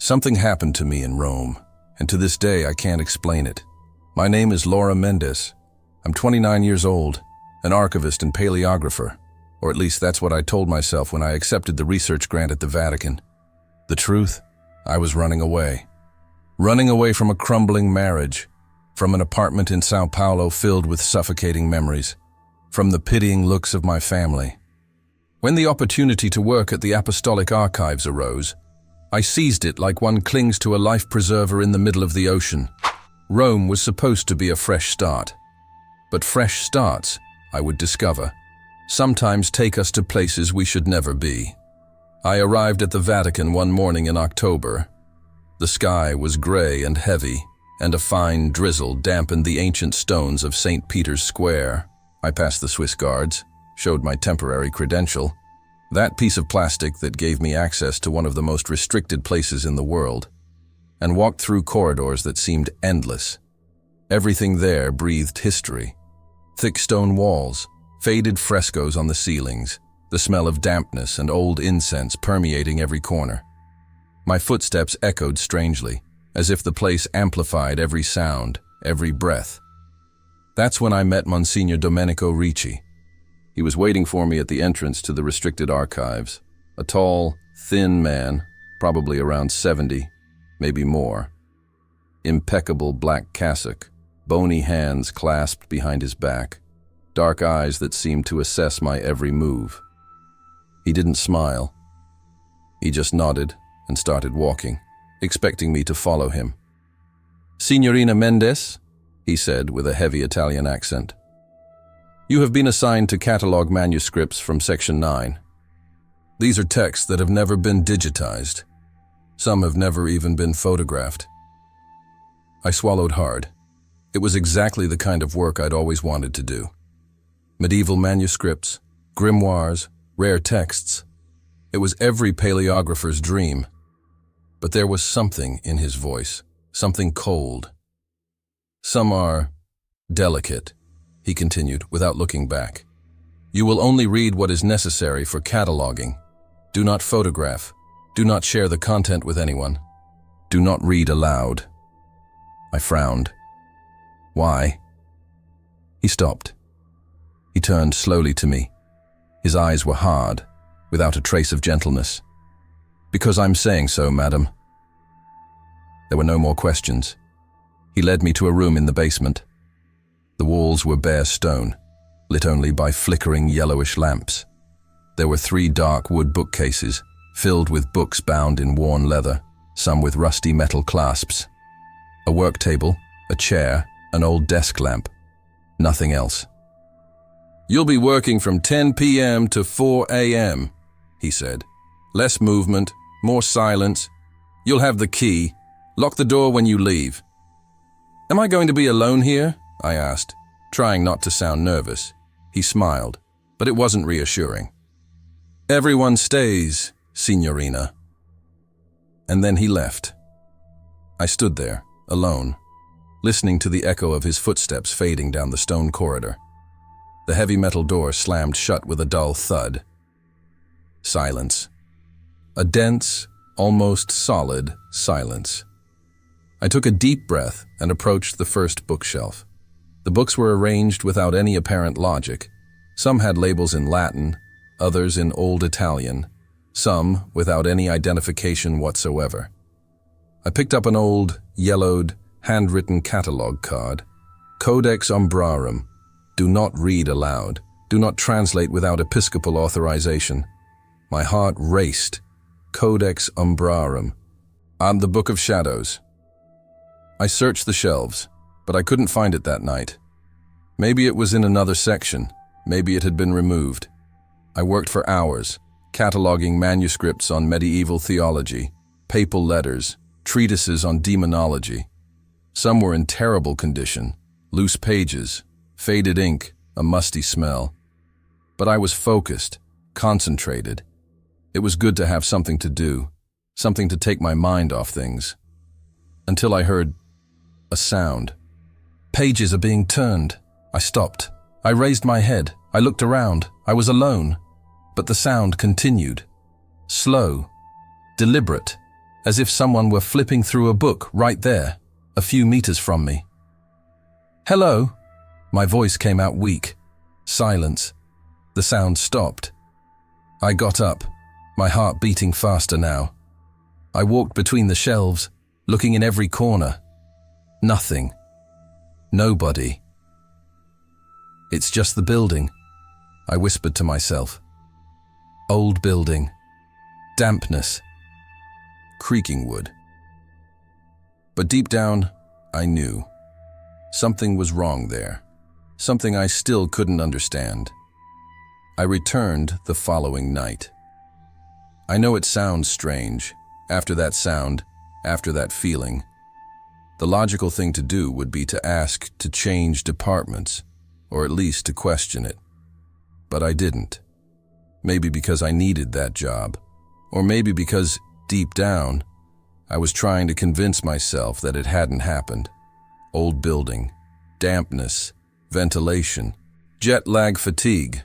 Something happened to me in Rome, and to this day I can't explain it. My name is Laura Mendes. I'm 29 years old, an archivist and paleographer, or at least that's what I told myself when I accepted the research grant at the Vatican. The truth? I was running away. Running away from a crumbling marriage, from an apartment in Sao Paulo filled with suffocating memories, from the pitying looks of my family. When the opportunity to work at the Apostolic Archives arose, I seized it like one clings to a life preserver in the middle of the ocean. Rome was supposed to be a fresh start. But fresh starts, I would discover, sometimes take us to places we should never be. I arrived at the Vatican one morning in October. The sky was gray and heavy, and a fine drizzle dampened the ancient stones of St. Peter's Square. I passed the Swiss guards, showed my temporary credential, that piece of plastic that gave me access to one of the most restricted places in the world, and walked through corridors that seemed endless. Everything there breathed history. Thick stone walls, faded frescoes on the ceilings, the smell of dampness and old incense permeating every corner. My footsteps echoed strangely, as if the place amplified every sound, every breath. That's when I met Monsignor Domenico Ricci. He was waiting for me at the entrance to the restricted archives, a tall, thin man, probably around 70, maybe more. Impeccable black cassock, bony hands clasped behind his back, dark eyes that seemed to assess my every move. He didn't smile. He just nodded and started walking, expecting me to follow him. "Signorina Mendes," he said with a heavy Italian accent. "You have been assigned to catalog manuscripts from Section 9. These are texts that have never been digitized. Some have never even been photographed." I swallowed hard. It was exactly the kind of work I'd always wanted to do. Medieval manuscripts, grimoires, rare texts. It was every paleographer's dream. But there was something in his voice, something cold. "Some are delicate," he continued without looking back. "You will only read what is necessary for cataloging. Do not photograph. Do not share the content with anyone. Do not read aloud." I frowned. "Why?" He stopped. He turned slowly to me. His eyes were hard, without a trace of gentleness. "Because I'm saying so, madam." There were no more questions. He led me to a room in the basement. The walls were bare stone, lit only by flickering yellowish lamps. There were 3 dark wood bookcases, filled with books bound in worn leather, some with rusty metal clasps. A work table, a chair, an old desk lamp. Nothing else. "You'll be working from 10 p.m. to 4 a.m., he said. "Less movement, more silence. You'll have the key. Lock the door when you leave." "Am I going to be alone here?" I asked, trying not to sound nervous. He smiled, but it wasn't reassuring. "Everyone stays, signorina." And then he left. I stood there, alone, listening to the echo of his footsteps fading down the stone corridor. The heavy metal door slammed shut with a dull thud. Silence. A dense, almost solid silence. I took a deep breath and approached the first bookshelf. The books were arranged without any apparent logic. Some had labels in Latin, others in Old Italian, some without any identification whatsoever. I picked up an old, yellowed, handwritten catalog card. Codex Umbrarum. Do not read aloud. Do not translate without episcopal authorization. My heart raced. Codex Umbrarum. And the Book of Shadows. I searched the shelves, but I couldn't find it that night. Maybe it was in another section. Maybe it had been removed. I worked for hours, cataloging manuscripts on medieval theology, papal letters, treatises on demonology. Some were in terrible condition, loose pages, faded ink, a musty smell. But I was focused, concentrated. It was good to have something to do, something to take my mind off things. Until I heard a sound. Pages are being turned. I stopped. I raised my head. I looked around. I was alone. But the sound continued. Slow, deliberate, as if someone were flipping through a book right there, a few meters from me. "Hello?" My voice came out weak. Silence. The sound stopped. I got up, my heart beating faster now. I walked between the shelves, looking in every corner. Nothing. Nobody. "It's just the building," I whispered to myself. Old building. Dampness. Creaking wood. But deep down, I knew. Something was wrong there. Something I still couldn't understand. I returned the following night. I know it sounds strange. After that sound, after that feeling, the logical thing to do would be to ask to change departments, or at least to question it. But I didn't. Maybe because I needed that job, or maybe because, deep down, I was trying to convince myself that it hadn't happened. Old building, dampness, ventilation, jet lag fatigue.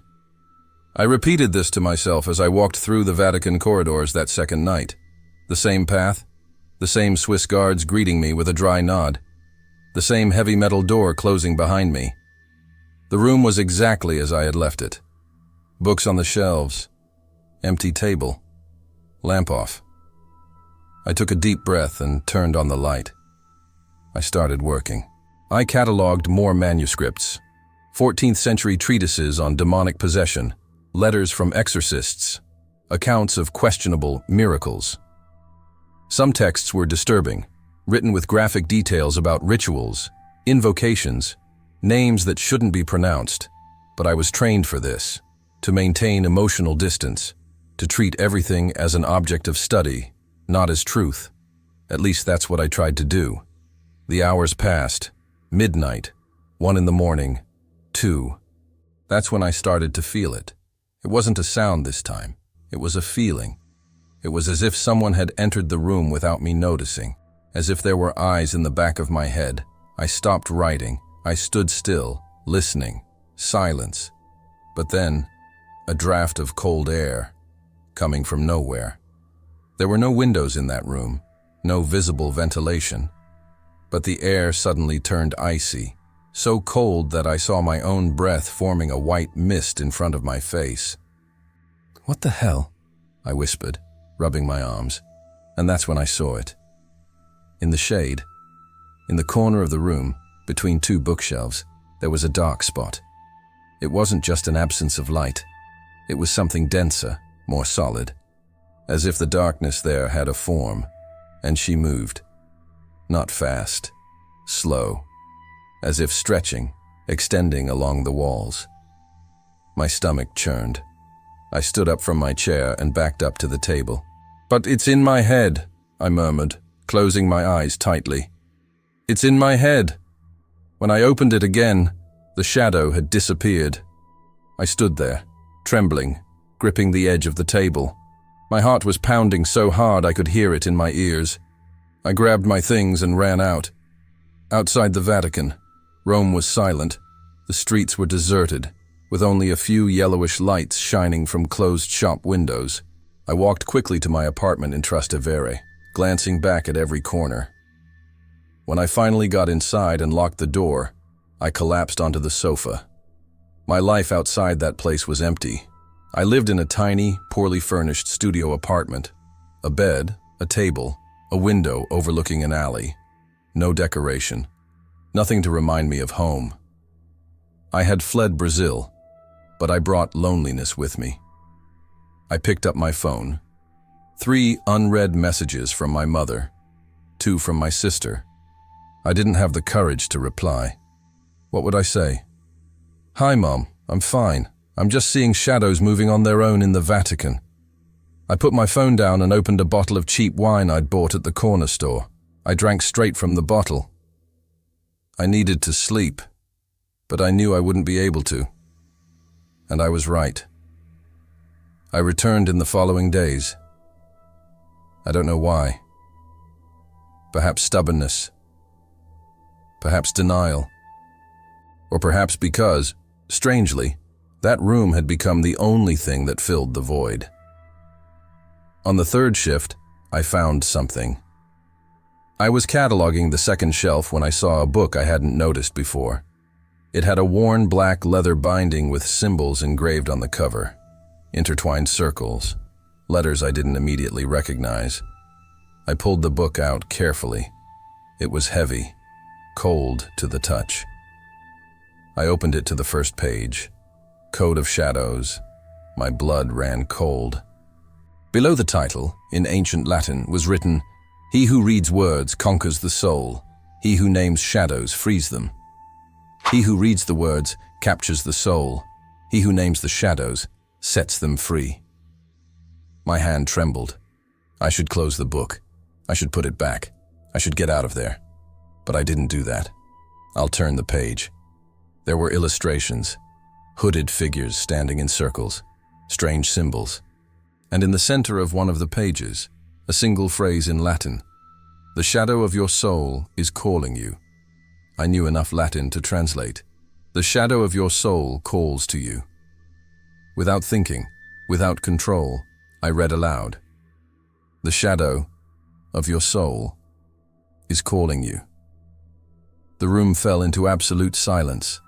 I repeated this to myself as I walked through the Vatican corridors that second night. The same path, the same Swiss guards greeting me with a dry nod, the same heavy metal door closing behind me. The room was exactly as I had left it. Books on the shelves, empty table, lamp off. I took a deep breath and turned on the light. I started working. I cataloged more manuscripts, 14th century treatises on demonic possession, letters from exorcists, accounts of questionable miracles. Some texts were disturbing, written with graphic details about rituals, invocations, names that shouldn't be pronounced, but I was trained for this, to maintain emotional distance, to treat everything as an object of study, not as truth. At least that's what I tried to do. The hours passed. Midnight, 1 in the morning, 2. That's when I started to feel it. It wasn't a sound this time. It was a feeling. It was as if someone had entered the room without me noticing, as if there were eyes in the back of my head. I stopped writing. I stood still, listening. Silence. But then, a draft of cold air, coming from nowhere. There were no windows in that room, no visible ventilation. But the air suddenly turned icy, so cold that I saw my own breath forming a white mist in front of my face. "What the hell?" I whispered, rubbing my arms, and that's when I saw it. In the shade, in the corner of the room, between two bookshelves, there was a dark spot. It wasn't just an absence of light. It was something denser, more solid, as if the darkness there had a form, and she moved. Not fast, slow, as if stretching, extending along the walls. My stomach churned. I stood up from my chair and backed up to the table. "But it's in my head," I murmured, closing my eyes tightly. "It's in my head." When I opened it again, the shadow had disappeared. I stood there, trembling, gripping the edge of the table. My heart was pounding so hard I could hear it in my ears. I grabbed my things and ran out. Outside the Vatican, Rome was silent. The streets were deserted, with only a few yellowish lights shining from closed shop windows. I walked quickly to my apartment in Trastevere, glancing back at every corner. When I finally got inside and locked the door, I collapsed onto the sofa. My life outside that place was empty. I lived in a tiny, poorly furnished studio apartment. A bed, a table, a window overlooking an alley. No decoration. Nothing to remind me of home. I had fled Brazil, but I brought loneliness with me. I picked up my phone. 3 unread messages from my mother, 2 from my sister. I didn't have the courage to reply. What would I say? "Hi, Mom. I'm fine. I'm just seeing shadows moving on their own in the Vatican." I put my phone down and opened a bottle of cheap wine I'd bought at the corner store. I drank straight from the bottle. I needed to sleep, but I knew I wouldn't be able to. And I was right. I returned in the following days. I don't know why. Perhaps stubbornness. Perhaps denial. Or perhaps because, strangely, that room had become the only thing that filled the void. On the 3rd shift, I found something. I was cataloging the second shelf when I saw a book I hadn't noticed before. It had a worn black leather binding with symbols engraved on the cover, intertwined circles, letters I didn't immediately recognize. I pulled the book out carefully. It was heavy, cold to the touch. I opened it to the first page. Code of Shadows. My blood ran cold. Below the title, in ancient Latin, was written, "He who reads words conquers the soul. He who names shadows frees them. He who reads the words captures the soul. He who names the shadows sets them free." My hand trembled. I should close the book. I should put it back. I should get out of there. But I didn't do that. I'll turn the page. There were illustrations, hooded figures standing in circles, strange symbols, and in the center of one of the pages, a single phrase in Latin, "The shadow of your soul is calling you." I knew enough Latin to translate. "The shadow of your soul calls to you." Without thinking, without control, I read aloud, "The shadow of your soul is calling you." The room fell into absolute silence.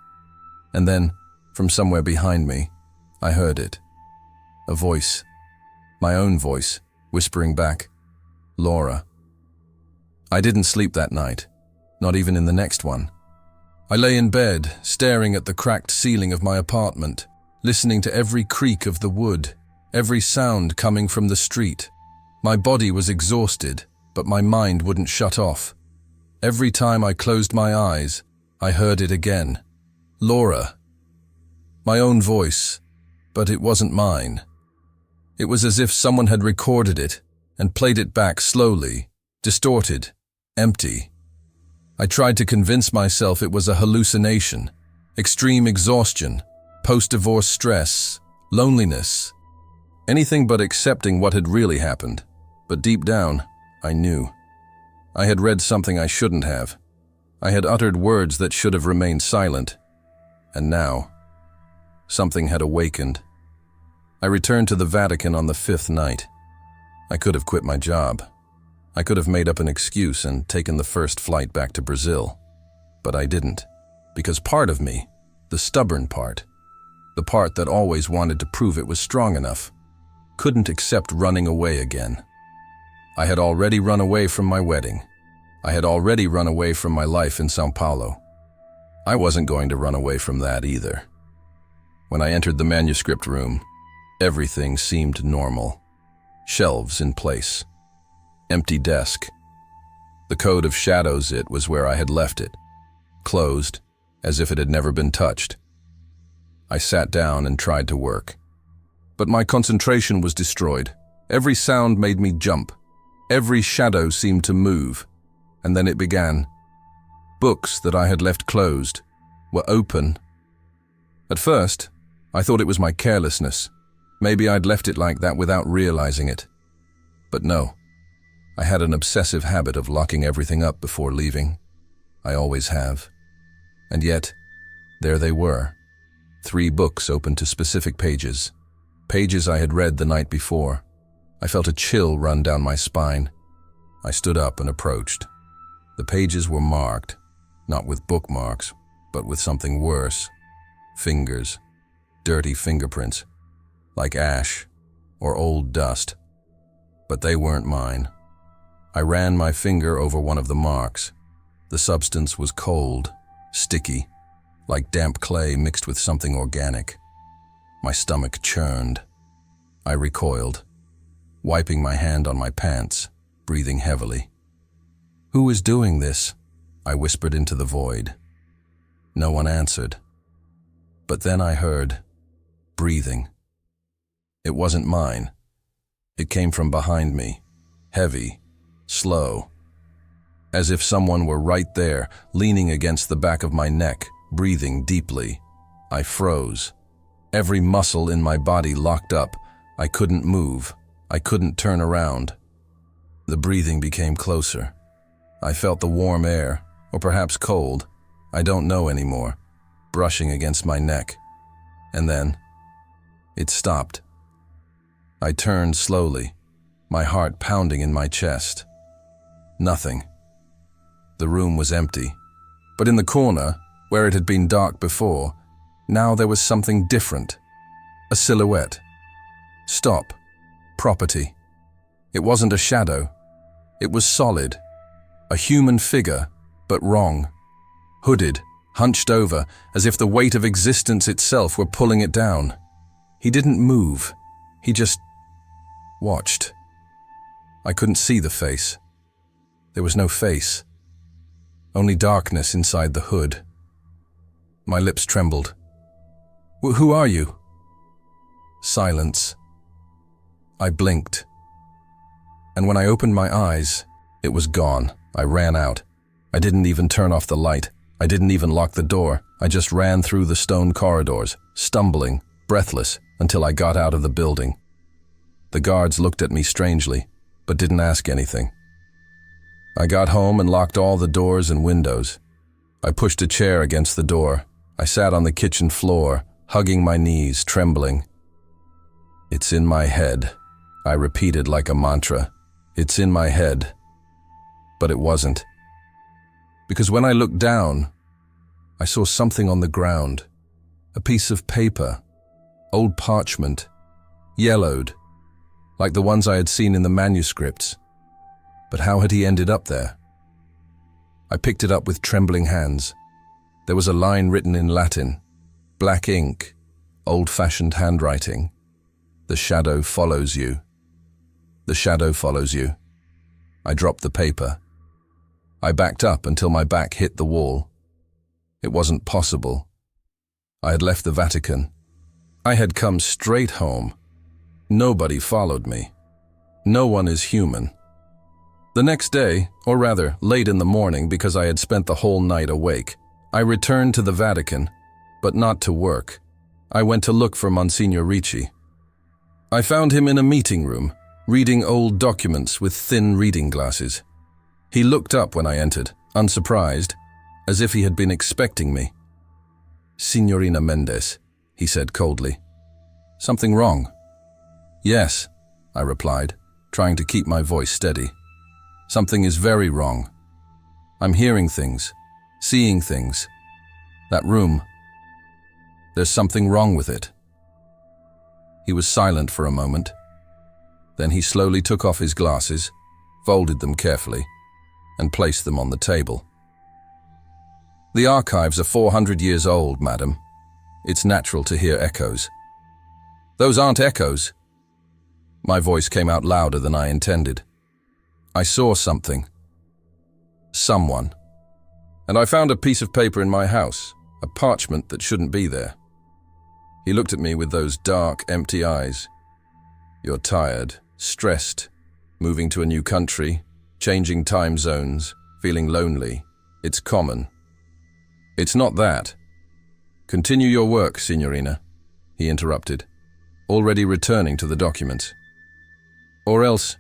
And then, from somewhere behind me, I heard it. A voice, my own voice, whispering back, "Laura." I didn't sleep that night, not even in the next one. I lay in bed, staring at the cracked ceiling of my apartment, listening to every creak of the wood, every sound coming from the street. My body was exhausted, but my mind wouldn't shut off. Every time I closed my eyes, I heard it again. Laura. My own voice, but it wasn't mine. It was as if someone had recorded it and played it back slowly, distorted, empty. I tried to convince myself it was a hallucination, extreme exhaustion, post-divorce stress, loneliness, anything but accepting what had really happened. But deep down, I knew. I had read something I shouldn't have. I had uttered words that should have remained silent. And now, something had awakened. I returned to the Vatican on the 5th night. I could have quit my job. I could have made up an excuse and taken the first flight back to Brazil. But I didn't, because part of me, the stubborn part, the part that always wanted to prove it was strong enough, couldn't accept running away again. I had already run away from my wedding. I had already run away from my life in São Paulo. I wasn't going to run away from that either. When I entered the manuscript room, everything seemed normal. Shelves in place. Empty desk. The Code of Shadows, it was where I had left it. Closed, as if it had never been touched. I sat down and tried to work. But my concentration was destroyed. Every sound made me jump. Every shadow seemed to move. And then it began. Books that I had left closed were open. At first, I thought it was my carelessness. Maybe I'd left it like that without realizing it. But no. I had an obsessive habit of locking everything up before leaving. I always have. And yet, there they were. 3 books open to specific pages. Pages I had read the night before. I felt a chill run down my spine. I stood up and approached. The pages were marked, not with bookmarks, but with something worse. Fingers. Dirty fingerprints. Like ash or old dust. But they weren't mine. I ran my finger over one of the marks. The substance was cold, sticky, like damp clay mixed with something organic. My stomach churned. I recoiled, wiping my hand on my pants, breathing heavily. "Who is doing this?" I whispered into the void. No one answered. But then I heard breathing. It wasn't mine. It came from behind me, heavy, slow, as if someone were right there, leaning against the back of my neck, breathing deeply. I froze. Every muscle in my body locked up. I couldn't move. I couldn't turn around. The breathing became closer. I felt the warm air, or perhaps cold, I don't know anymore, brushing against my neck. And then, it stopped. I turned slowly, my heart pounding in my chest. Nothing. The room was empty, but in the corner, where it had been dark before, now there was something different. A silhouette. Stop. Property. It wasn't a shadow. It was solid. A human figure, but wrong. Hooded, hunched over, as if the weight of existence itself were pulling it down. He didn't move. He just watched. I couldn't see the face. There was no face. Only darkness inside the hood. My lips trembled. Who are you? Silence. I blinked. And when I opened my eyes, it was gone. I ran out. I didn't even turn off the light. I didn't even lock the door. I just ran through the stone corridors, stumbling, breathless, until I got out of the building. The guards looked at me strangely, but didn't ask anything. I got home and locked all the doors and windows. I pushed a chair against the door. I sat on the kitchen floor, hugging my knees, trembling. It's in my head, I repeated like a mantra. It's in my head. But it wasn't. Because when I looked down, I saw something on the ground. A piece of paper, old parchment, yellowed, like the ones I had seen in the manuscripts. But how had he ended up there? I picked it up with trembling hands. There was a line written in Latin, black ink, old-fashioned handwriting. The shadow follows you. The shadow follows you. I dropped the paper. I backed up until my back hit the wall. It wasn't possible. I had left the Vatican. I had come straight home. Nobody followed me. No one is human. The next day, or rather, late in the morning because I had spent the whole night awake, I returned to the Vatican, but not to work. I went to look for Monsignor Ricci. I found him in a meeting room, reading old documents with thin reading glasses. He looked up when I entered, unsurprised, as if he had been expecting me. "Signorina Mendes," he said coldly. "Something wrong?" "Yes," I replied, trying to keep my voice steady. "Something is very wrong. I'm hearing things, seeing things. That room, there's something wrong with it." He was silent for a moment. Then he slowly took off his glasses, folded them carefully, and placed them on the table. "The archives are 400 years old, madam. It's natural to hear echoes." "Those aren't echoes." My voice came out louder than I intended. "I saw something. Someone. And I found a piece of paper in my house, a parchment that shouldn't be there." He looked at me with those dark, empty eyes. "You're tired, stressed, moving to a new country, changing time zones, feeling lonely. It's common." "It's not that." "Continue your work, signorina," he interrupted, already returning to the documents. "Or else,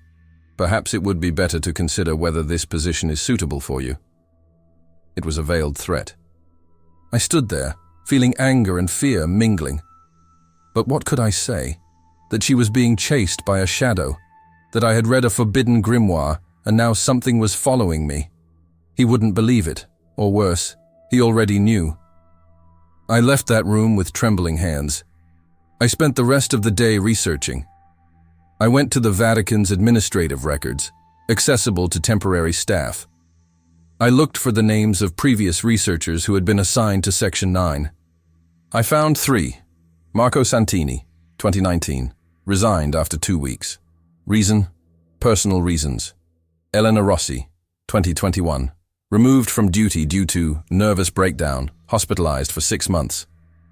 perhaps it would be better to consider whether this position is suitable for you." It was a veiled threat. I stood there, feeling anger and fear mingling. But what could I say? That she was being chased by a shadow, that I had read a forbidden grimoire and now something was following me. He wouldn't believe it, or worse, he already knew. I left that room with trembling hands. I spent the rest of the day researching. I went to the Vatican's administrative records, accessible to temporary staff. I looked for the names of previous researchers who had been assigned to Section 9. I found 3. Marco Santini, 2019, resigned after 2 weeks. Reason? Personal reasons. Elena Rossi, 2021, removed from duty due to nervous breakdown, hospitalized for 6 months.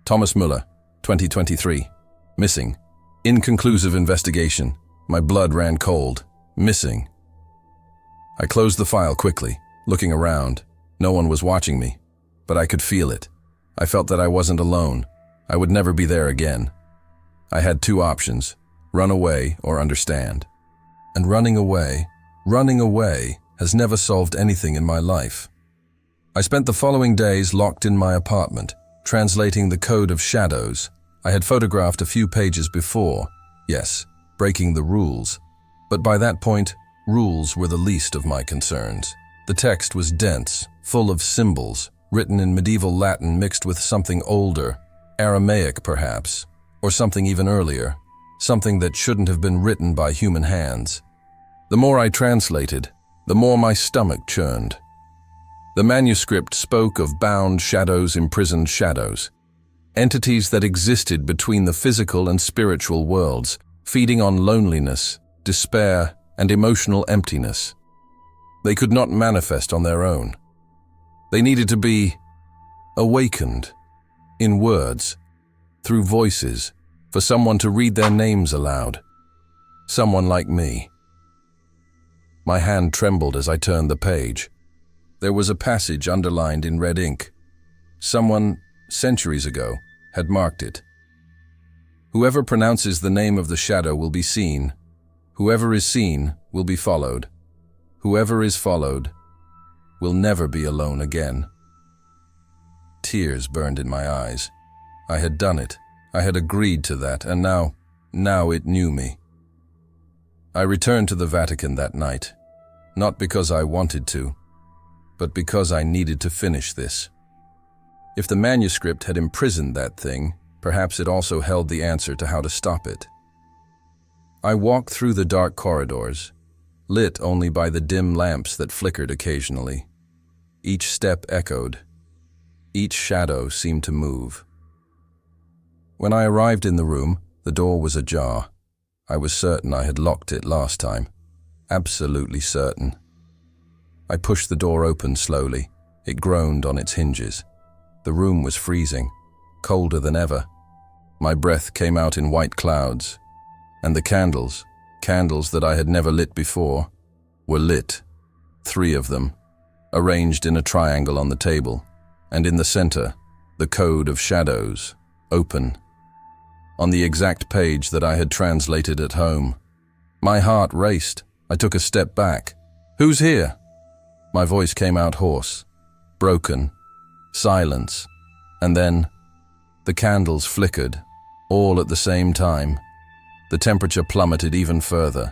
Thomas Muller, 2023, missing. Inconclusive investigation. My blood ran cold. Missing. I closed the file quickly, looking around. No one was watching me, but I could feel it. I felt that I wasn't alone. I would never be there again. I had 2 options, run away or understand. And running away has never solved anything in my life. I spent the following days locked in my apartment, translating the code of shadows. I had photographed a few pages before, yes, breaking the rules, But by that point, rules were the least of my concerns. The text was dense, full of symbols, written in medieval Latin mixed with something older, Aramaic perhaps, or something even earlier, something that shouldn't have been written by human hands. The more I translated, the more my stomach churned. The manuscript spoke of bound shadows, imprisoned shadows, entities that existed between the physical and spiritual worlds, feeding on loneliness, despair, and emotional emptiness. They could not manifest on their own. They needed to be awakened, in words, through voices, for someone to read their names aloud. Someone like me. My hand trembled as I turned the page. There was a passage underlined in red ink. Someone, centuries ago, had marked it. Whoever pronounces the name of the shadow will be seen. Whoever is seen will be followed. Whoever is followed will never be alone again. Tears burned in my eyes. I had done it. I had agreed to that, and now it knew me. I returned to the Vatican that night, not because I wanted to, but because I needed to finish this. If the manuscript had imprisoned that thing, perhaps it also held the answer to how to stop it. I walked through the dark corridors, lit only by the dim lamps that flickered occasionally. Each step echoed. Each shadow seemed to move. When I arrived in the room, the door was ajar. I was certain I had locked it last time. Absolutely certain. I pushed the door open slowly. It groaned on its hinges. The room was freezing, colder than ever. My breath came out in white clouds. And the candles that I had never lit before, were lit. 3 of them, arranged in a triangle on the table, and in the center, the code of shadows, open. On the exact page that I had translated at home. My heart raced. I took a step back. "Who's here?" My voice came out hoarse, broken, silence, and then the candles flickered, all at the same time. The temperature plummeted even further.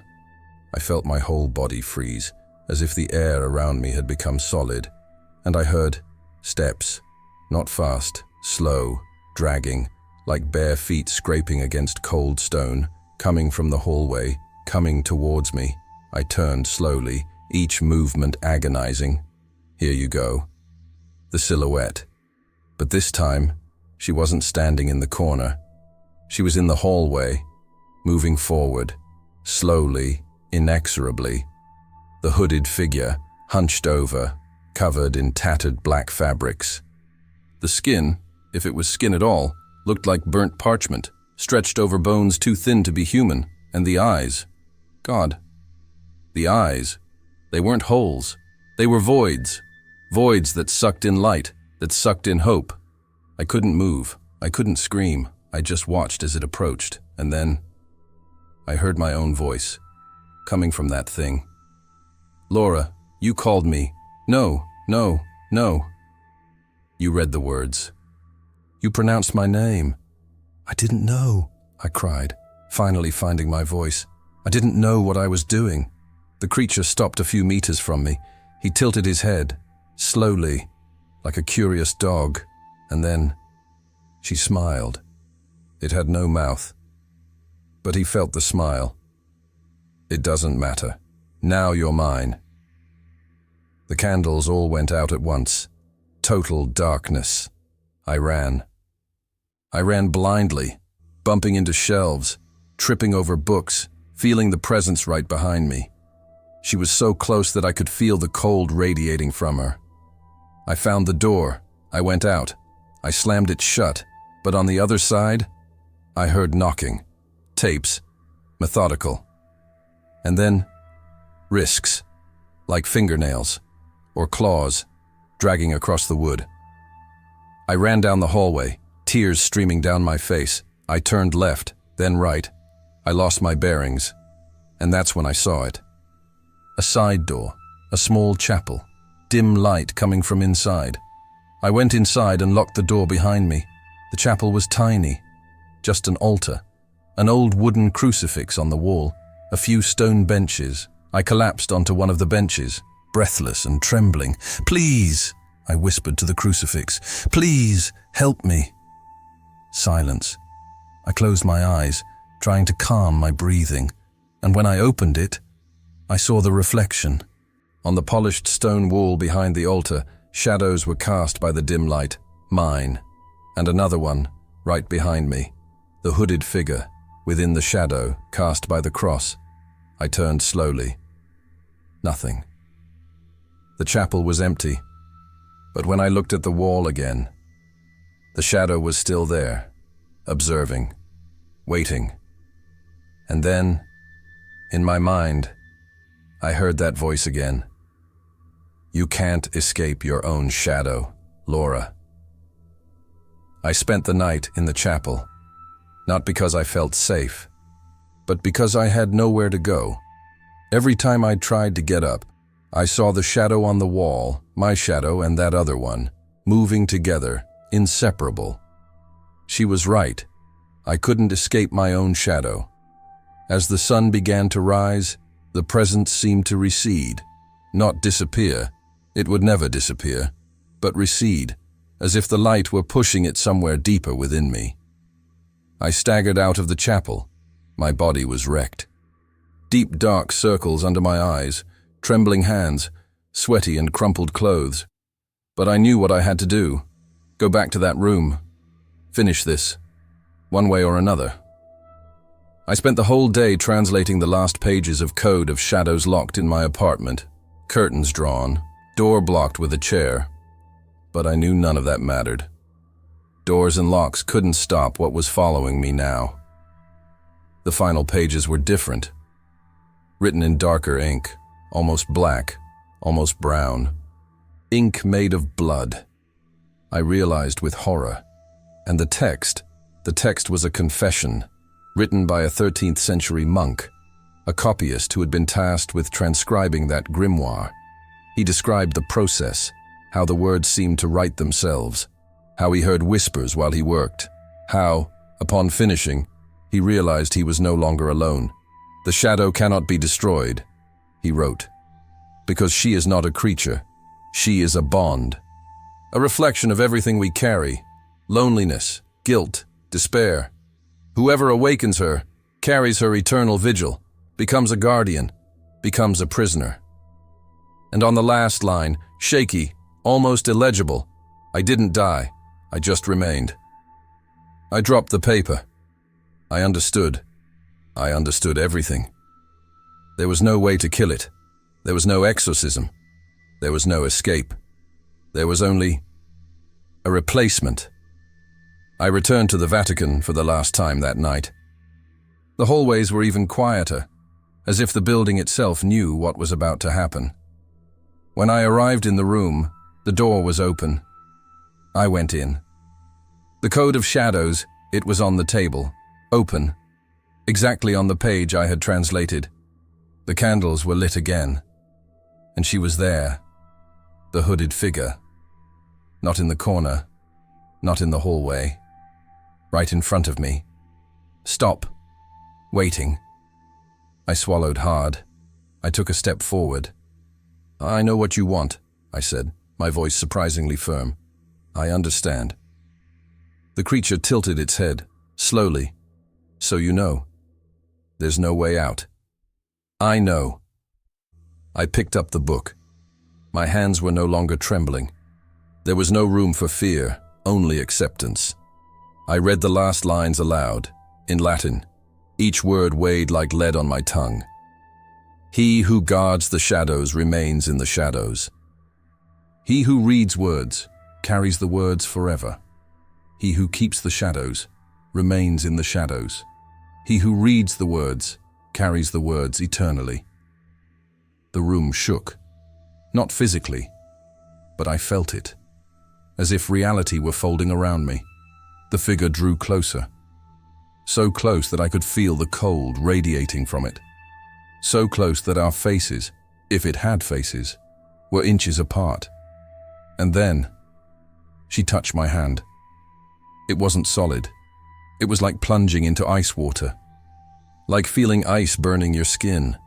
I felt my whole body freeze, as if the air around me had become solid, and I heard steps, not fast, slow, dragging, like bare feet scraping against cold stone, coming from the hallway, coming towards me. I turned slowly, each movement agonizing. Here you go. The silhouette. But this time, she wasn't standing in the corner. She was in the hallway, moving forward, slowly, inexorably. The hooded figure, hunched over, covered in tattered black fabrics. The skin, if it was skin at all, looked like burnt parchment, stretched over bones too thin to be human, and the eyes. God. The eyes. They weren't holes. They were voids. Voids that sucked in light, that sucked in hope. I couldn't move. I couldn't scream. I just watched as it approached, and then I heard my own voice, coming from that thing. "Laura, you called me. No, no, no." You read the words. "You pronounced my name." "I didn't know," I cried, finally finding my voice. "I didn't know what I was doing." The creature stopped a few meters from me. He tilted his head, slowly, like a curious dog, and then she smiled. It had no mouth, but he felt the smile. "It doesn't matter. Now you're mine." The candles all went out at once. Total darkness. I ran. I ran blindly, bumping into shelves, tripping over books, feeling the presence right behind me. She was so close that I could feel the cold radiating from her. I found the door. I went out. I slammed it shut, but on the other side, I heard knocking. Tapes. Methodical. And then, risks, like fingernails, or claws, dragging across the wood. I ran down the hallway, tears streaming down my face. I turned left, then right. I lost my bearings, and that's when I saw it. A side door, a small chapel, dim light coming from inside. I went inside and locked the door behind me. The chapel was tiny, just an altar, an old wooden crucifix on the wall, a few stone benches. I collapsed onto one of the benches, breathless and trembling. "Please," I whispered to the crucifix. "Please, help me." Silence. I closed my eyes, trying to calm my breathing, and when I opened it, I saw the reflection. On the polished stone wall behind the altar, shadows were cast by the dim light, mine, and another one, right behind me, the hooded figure, within the shadow, cast by the cross. I turned slowly. Nothing. The chapel was empty, but when I looked at the wall again, the shadow was still there, observing, waiting. And then, in my mind, I heard that voice again. "You can't escape your own shadow, Laura." I spent the night in the chapel, not because I felt safe, but because I had nowhere to go. Every time I tried to get up, I saw the shadow on the wall, my shadow and that other one, moving together, inseparable. She was right. I couldn't escape my own shadow. As the sun began to rise, the presence seemed to recede, not disappear. It would never disappear, but recede, as if the light were pushing it somewhere deeper within me. I staggered out of the chapel. My body was wrecked. Deep dark circles under my eyes, trembling hands, sweaty and crumpled clothes. But I knew what I had to do. Go back to that room. Finish this, one way or another. I spent the whole day translating the last pages of code of shadows locked in my apartment, curtains drawn, door blocked with a chair. But I knew none of that mattered. Doors and locks couldn't stop what was following me now. The final pages were different. Written in darker ink, almost black, almost brown. Ink made of blood. I realized with horror. And the text was a confession, written by a 13th century monk, a copyist who had been tasked with transcribing that grimoire. He described the process, how the words seemed to write themselves, how he heard whispers while he worked, how, upon finishing, he realized he was no longer alone. "The shadow cannot be destroyed," he wrote, "because she is not a creature. She is a bond, a reflection of everything we carry, loneliness, guilt, despair. Whoever awakens her, carries her eternal vigil, becomes a guardian, becomes a prisoner." And on the last line, shaky, almost illegible, "I didn't die, I just remained." I dropped the paper. I understood. I understood everything. There was no way to kill it. There was no exorcism. There was no escape. There was only a replacement. I returned to the Vatican for the last time that night. The hallways were even quieter, as if the building itself knew what was about to happen. When I arrived in the room, the door was open. I went in. The Code of Shadows, it was on the table, open, exactly on the page I had translated. The candles were lit again, and she was there, the hooded figure. Not in the corner, not in the hallway, right in front of me. Stop, waiting. I swallowed hard. I took a step forward. "I know what you want," I said, my voice surprisingly firm. "I understand." The creature tilted its head, slowly. "So you know. There's no way out." "I know." I picked up the book. My hands were no longer trembling. There was no room for fear, only acceptance. I read the last lines aloud, in Latin. Each word weighed like lead on my tongue. "He who guards the shadows remains in the shadows. He who reads words carries the words forever. He who keeps the shadows remains in the shadows. He who reads the words carries the words eternally." The room shook. Not physically, but I felt it, as if reality were folding around me. The figure drew closer, so close that I could feel the cold radiating from it, so close that our faces, if it had faces, were inches apart. And then, she touched my hand. It wasn't solid. It was like plunging into ice water. like feeling ice burning your skin.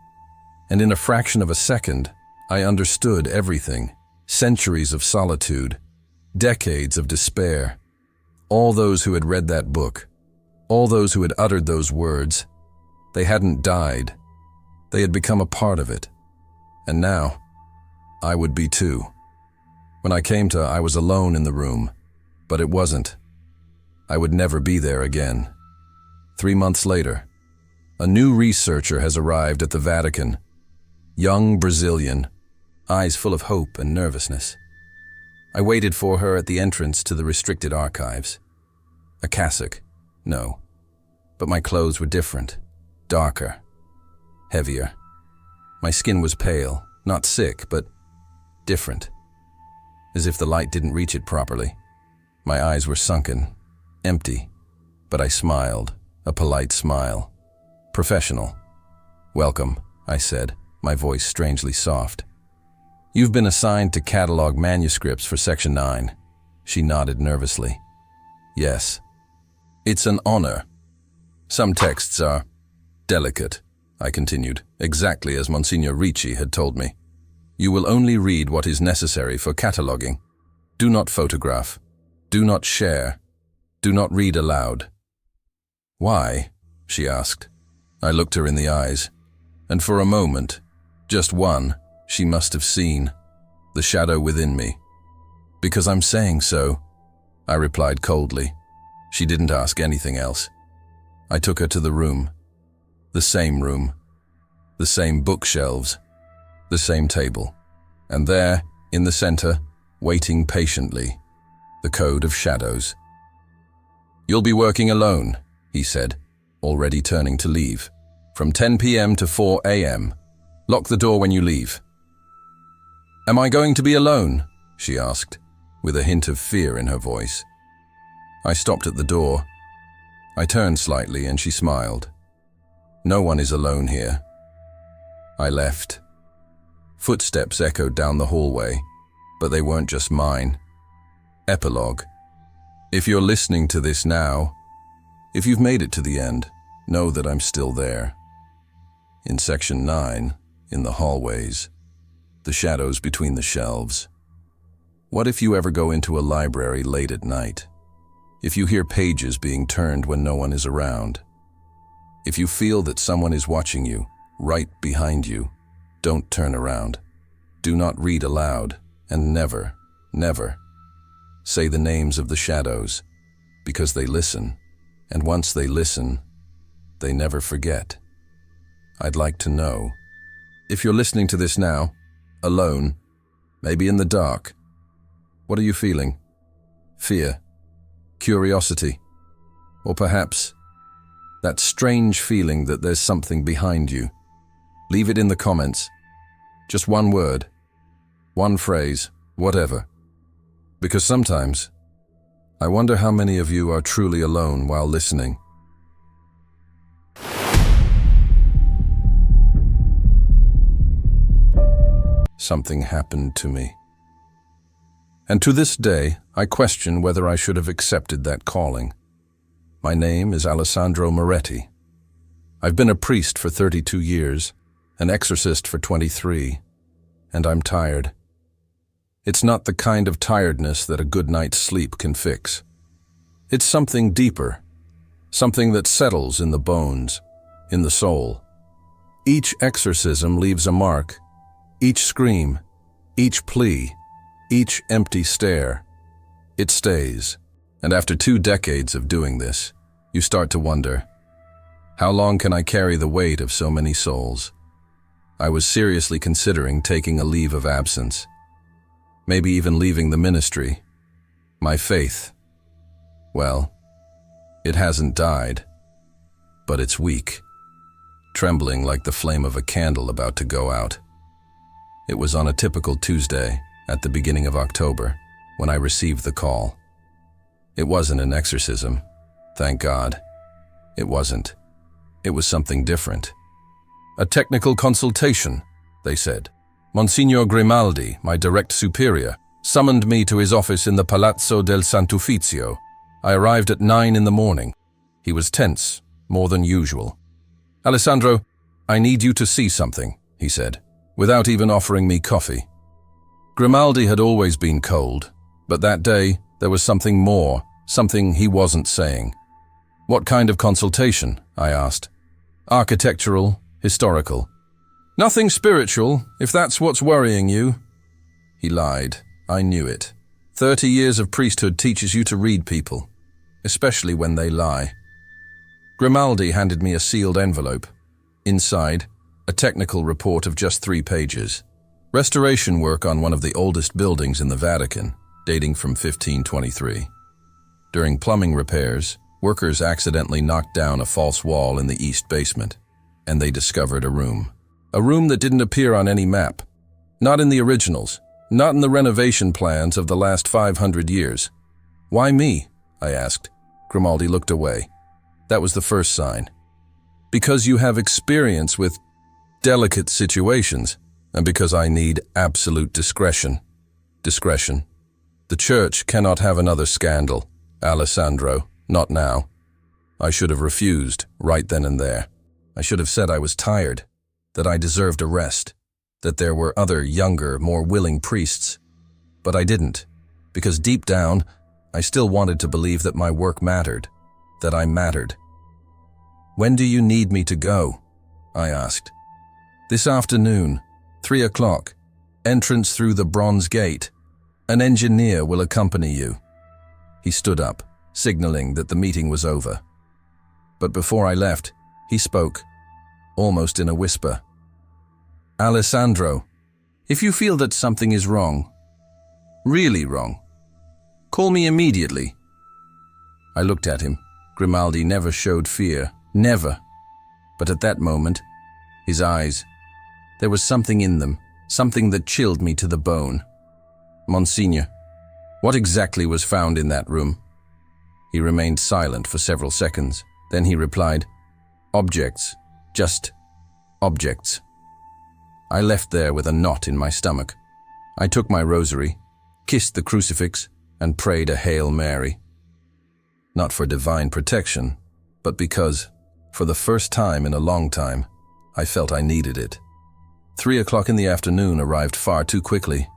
And in a fraction of a second, I understood everything. Centuries of solitude, decades of despair. All those who had read that book, all those who had uttered those words, they hadn't died. They had become a part of it. And now, I would be too. When I came to, I was alone in the room, but it wasn't. I would never be there again. 3 months later, a new researcher has arrived at the Vatican. Young Brazilian, eyes full of hope and nervousness. I waited for her at the entrance to the restricted archives. A cassock, no. But my clothes were different, darker, heavier. My skin was pale, not sick, but different. As if the light didn't reach it properly. My eyes were sunken, empty, but I smiled, a polite smile. Professional. "Welcome," I said, my voice strangely soft. "You've been assigned to catalog manuscripts for Section 9. She nodded nervously. "Yes. It's an honor. Some texts are delicate," I continued, exactly as Monsignor Ricci had told me. "You will only read what is necessary for cataloging. Do not photograph. Do not share. Do not read aloud." "Why?" she asked. I looked her in the eyes, and for a moment, just one, she must have seen the shadow within me. "Because I'm saying so," I replied coldly. She didn't ask anything else. I took her to the room. The same bookshelves, the same table. And there, in the center, waiting patiently, the Code of Shadows. "You'll be working alone," he said, already turning to leave. "From 10 p.m. to 4 a.m. Lock the door when you leave." "Am I going to be alone?" she asked, with a hint of fear in her voice. I stopped at the door. I turned slightly and she smiled. "No one is alone here." I left. Footsteps echoed down the hallway, but they weren't just mine. Epilogue. If you're listening to this now, if you've made it to the end, know that I'm still there. In Section 9, in the hallways, the shadows between the shelves. What if you ever go into a library late at night? If you hear pages being turned when no one is around? If you feel that someone is watching you, right behind you, don't turn around. Do not read aloud, and never, never say the names of the shadows, because they listen, and once they listen, they never forget. I'd like to know. If you're listening to this now, alone, maybe in the dark, what are you feeling? Fear? Curiosity? Or perhaps that strange feeling that there's something behind you? Leave it in the comments. Just one word, one phrase, whatever. Because sometimes, I wonder how many of you are truly alone while listening. Something happened to me. And to this day, I question whether I should have accepted that calling. My name is Alessandro Moretti. I've been a priest for 32 years, an exorcist for 23, and I'm tired. It's not the kind of tiredness that a good night's sleep can fix. It's something deeper, something that settles in the bones, in the soul. Each exorcism leaves a mark, each scream, each plea, each empty stare. It stays, and after 2 decades of doing this, you start to wonder, how long can I carry the weight of so many souls? I was seriously considering taking a leave of absence, maybe even leaving the ministry. My faith, well, it hasn't died, but it's weak, trembling like the flame of a candle about to go out. It was on a typical Tuesday, at the beginning of October, when I received the call. It wasn't an exorcism, thank God. It wasn't. It was something different. A technical consultation, they said. Monsignor Grimaldi, my direct superior, summoned me to his office in the Palazzo del Sant'Uffizio. I arrived at 9 in the morning. He was tense, more than usual. "Alessandro, I need you to see something," he said, without even offering me coffee. Grimaldi had always been cold, but that day there was something more, something he wasn't saying. "What kind of consultation?" I asked. "Architectural, historical." "Nothing spiritual, if that's what's worrying you." He lied. I knew it. 30 years of priesthood teaches you to read people, especially when they lie. Grimaldi handed me a sealed envelope. Inside, a technical report of just 3 pages. Restoration work on one of the oldest buildings in the Vatican, dating from 1523. During plumbing repairs, workers accidentally knocked down a false wall in the east basement, and they discovered a room. A room that didn't appear on any map. Not in the originals, not in the renovation plans of the last 500 years. "Why me?" I asked. Grimaldi looked away. That was the first sign. "Because you have experience with delicate situations, and because I need absolute discretion." Discretion. The church cannot have another scandal, Alessandro, not now. I should have refused, right then and there. I should have said I was tired, that I deserved a rest, that there were other younger, more willing priests. But I didn't, because deep down, I still wanted to believe that my work mattered, that I mattered. "When do you need me to go?" I asked. "This afternoon, 3 o'clock, entrance through the bronze gate. An engineer will accompany you." He stood up, signaling that the meeting was over. But before I left, he spoke, almost in a whisper. "Alessandro, if you feel that something is wrong, really wrong, call me immediately." I looked at him. Grimaldi never showed fear, never. But at that moment, his eyes, there was something in them, something that chilled me to the bone. "Monsignor, what exactly was found in that room?" He remained silent for several seconds. Then he replied, "Objects, just objects." I left there with a knot in my stomach. I took my rosary, kissed the crucifix, and prayed a Hail Mary. Not for divine protection, but because, for the first time in a long time, I felt I needed it. 3 o'clock in the afternoon arrived far too quickly.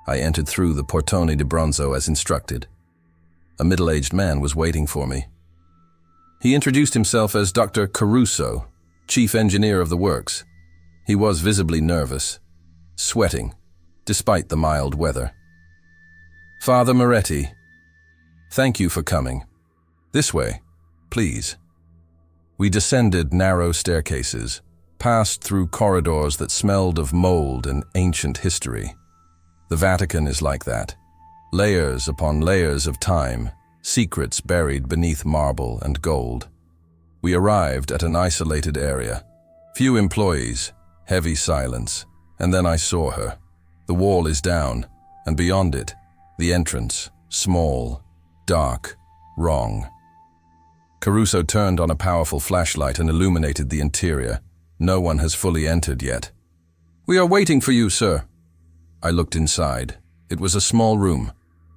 I entered through the Portone di Bronzo as instructed. A middle-aged man was waiting for me. He introduced himself as Dr. Caruso, chief engineer of the works. He was visibly nervous, sweating, despite the mild weather. "Father Moretti, thank you for coming. This way, please." We descended narrow staircases, passed through corridors that smelled of mold and ancient history. The Vatican is like that. Layers upon layers of time, secrets buried beneath marble and gold. We arrived at an isolated area. Few employees, heavy silence, and then I saw her. The wall is down, and beyond it, the entrance, small, dark, wrong. Caruso turned on a powerful flashlight and illuminated the interior. No one has fully entered yet. "We are waiting for you, sir." I looked inside. It was a small room.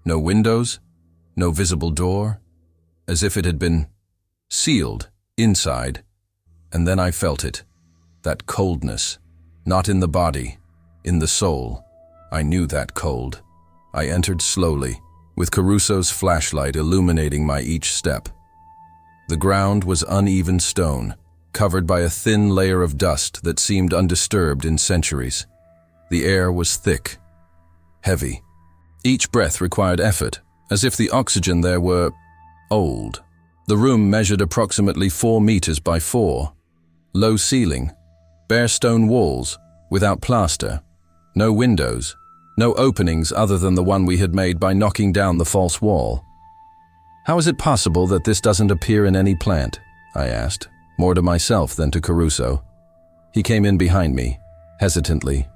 No windows, no visible door, as if it had been sealed inside. And then I felt it, that coldness, not in the body, in the soul. I knew that cold. I entered slowly, with Caruso's flashlight illuminating my each step. The ground was uneven stone, covered by a thin layer of dust that seemed undisturbed in centuries. The air was thick, heavy. Each breath required effort, as if the oxygen there were old. The room measured approximately 4 meters by 4. Low ceiling, bare stone walls, without plaster. No windows, no openings other than the one we had made by knocking down the false wall. "How is it possible that this doesn't appear in any plant?" I asked, more to myself than to Caruso. He came in behind me, hesitantly.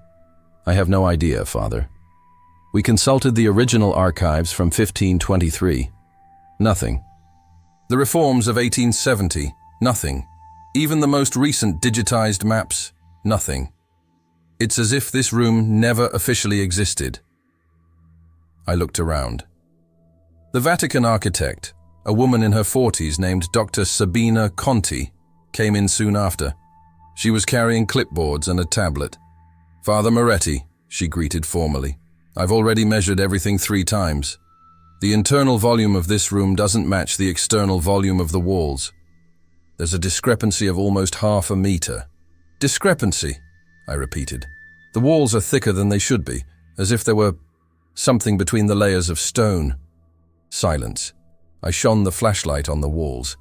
"I have no idea, Father. We consulted the original archives from 1523. Nothing. The reforms of 1870, nothing. Even the most recent digitized maps, nothing. It's as if this room never officially existed." I looked around. The Vatican architect, a woman in her 40s named Dr. Sabina Conti, came in soon after. She was carrying clipboards and a tablet. "Father Moretti," she greeted formally. "I've already measured everything 3 times. The internal volume of this room doesn't match the external volume of the walls. There's a discrepancy of almost half a meter." "Discrepancy," I repeated. "The walls are thicker than they should be, as if there were something between the layers of stone." Silence. I shone the flashlight on the walls,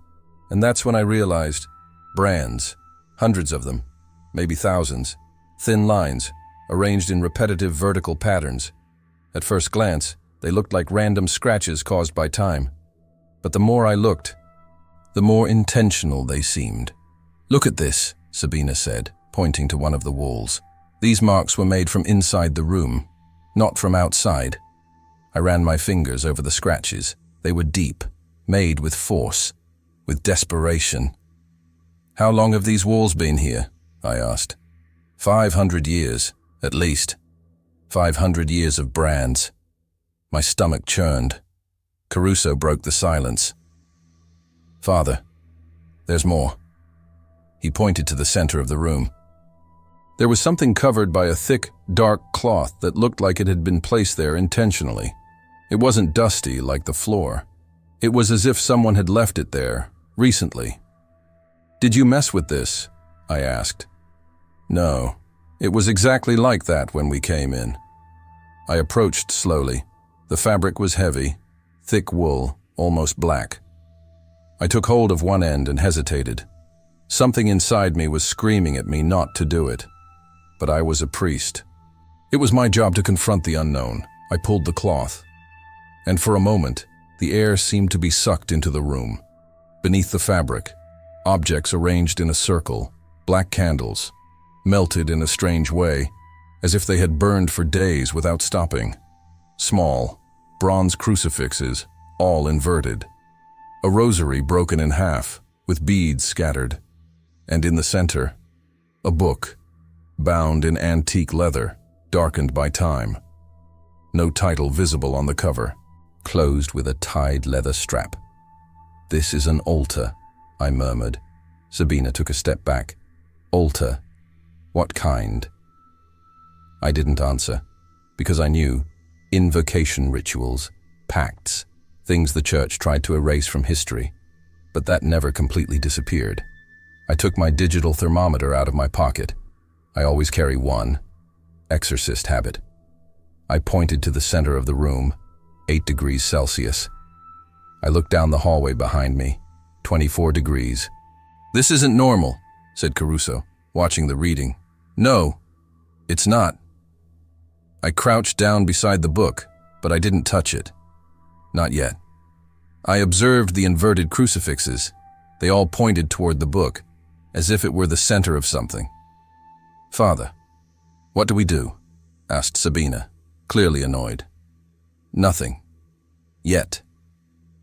and that's when I realized brands, hundreds of them, maybe thousands, thin lines, arranged in repetitive vertical patterns. At first glance, they looked like random scratches caused by time. But the more I looked, the more intentional they seemed. "Look at this," Sabina said, pointing to one of the walls. "These marks were made from inside the room, not from outside." I ran my fingers over the scratches. They were deep, made with force, with desperation. "How long have these walls been here?" I asked. 500 years, at least. 500 years of brands." My stomach churned. Caruso broke the silence. "Father, there's more." He pointed to the center of the room. There was something covered by a thick, dark cloth that looked like it had been placed there intentionally. It wasn't dusty like the floor. It was as if someone had left it there, recently. "Did you mess with this?" I asked. "No. It was exactly like that when we came in." I approached slowly. The fabric was heavy, thick wool, almost black. I took hold of one end and hesitated. Something inside me was screaming at me not to do it. But I was a priest. It was my job to confront the unknown. I pulled the cloth. And for a moment, the air seemed to be sucked into the room. Beneath the fabric, objects arranged in a circle, black candles, melted in a strange way, as if they had burned for days without stopping. Small, bronze crucifixes, all inverted. A rosary broken in half, with beads scattered. And in the center, a book, bound in antique leather, darkened by time. No title visible on the cover, closed with a tied leather strap. "This is an altar," I murmured. Sabina took a step back. "Altar? What kind?" I didn't answer, because I knew invocation rituals, pacts, things the church tried to erase from history, but that never completely disappeared. I took my digital thermometer out of my pocket. I always carry one. Exorcist habit. I pointed to the center of the room, 8 degrees Celsius. I looked down the hallway behind me, 24 degrees. "This isn't normal," said Caruso, watching the reading. "No, it's not." I crouched down beside the book, but I didn't touch it. Not yet. I observed the inverted crucifixes. They all pointed toward the book, as if it were the center of something. "Father, what do we do?" asked Sabina, clearly annoyed. "Nothing. Yet."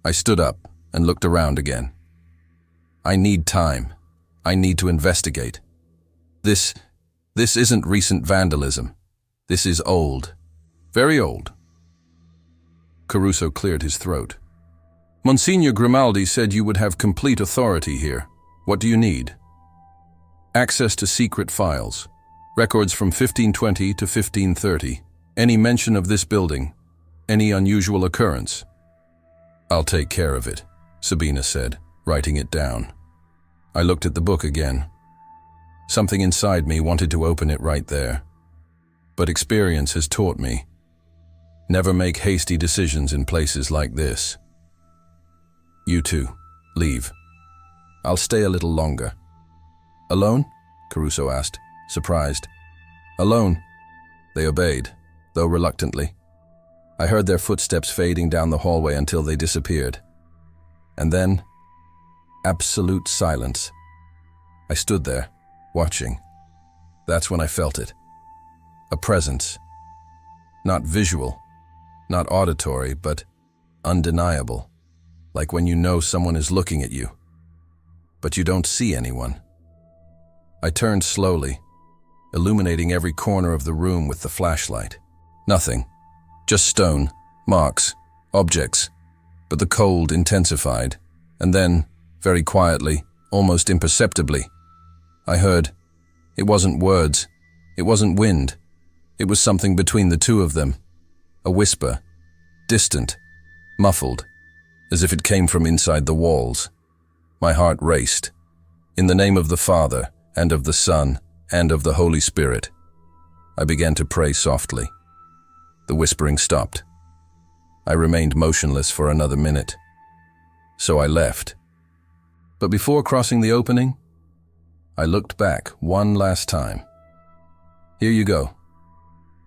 I stood up and looked around again. "I need time. I need to investigate. This isn't recent vandalism. This is old. Very old." Caruso cleared his throat. "Monsignor Grimaldi said you would have complete authority here. What do you need?" "Access to secret files. Records from 1520 to 1530. Any mention of this building. Any unusual occurrence." "I'll take care of it," Sabina said, writing it down. I looked at the book again. Something inside me wanted to open it right there. But experience has taught me, never make hasty decisions in places like this. "You two, leave. I'll stay a little longer." "Alone?" Caruso asked, surprised. "Alone." They obeyed, though reluctantly. I heard their footsteps fading down the hallway until they disappeared. And then, absolute silence. I stood there, watching. That's when I felt it. A presence. Not visual, not auditory, but undeniable. Like when you know someone is looking at you, but you don't see anyone. I turned slowly, illuminating every corner of the room with the flashlight. Nothing. Just stone, marks, objects. But the cold intensified, and then, very quietly, almost imperceptibly. I heard. It wasn't words. It wasn't wind. It was something between the two of them. A whisper, distant, muffled, as if it came from inside the walls. My heart raced. In the name of the Father, and of the Son, and of the Holy Spirit. I began to pray softly. The whispering stopped. I remained motionless for another minute. So I left. But before crossing the opening, I looked back one last time. Here you go.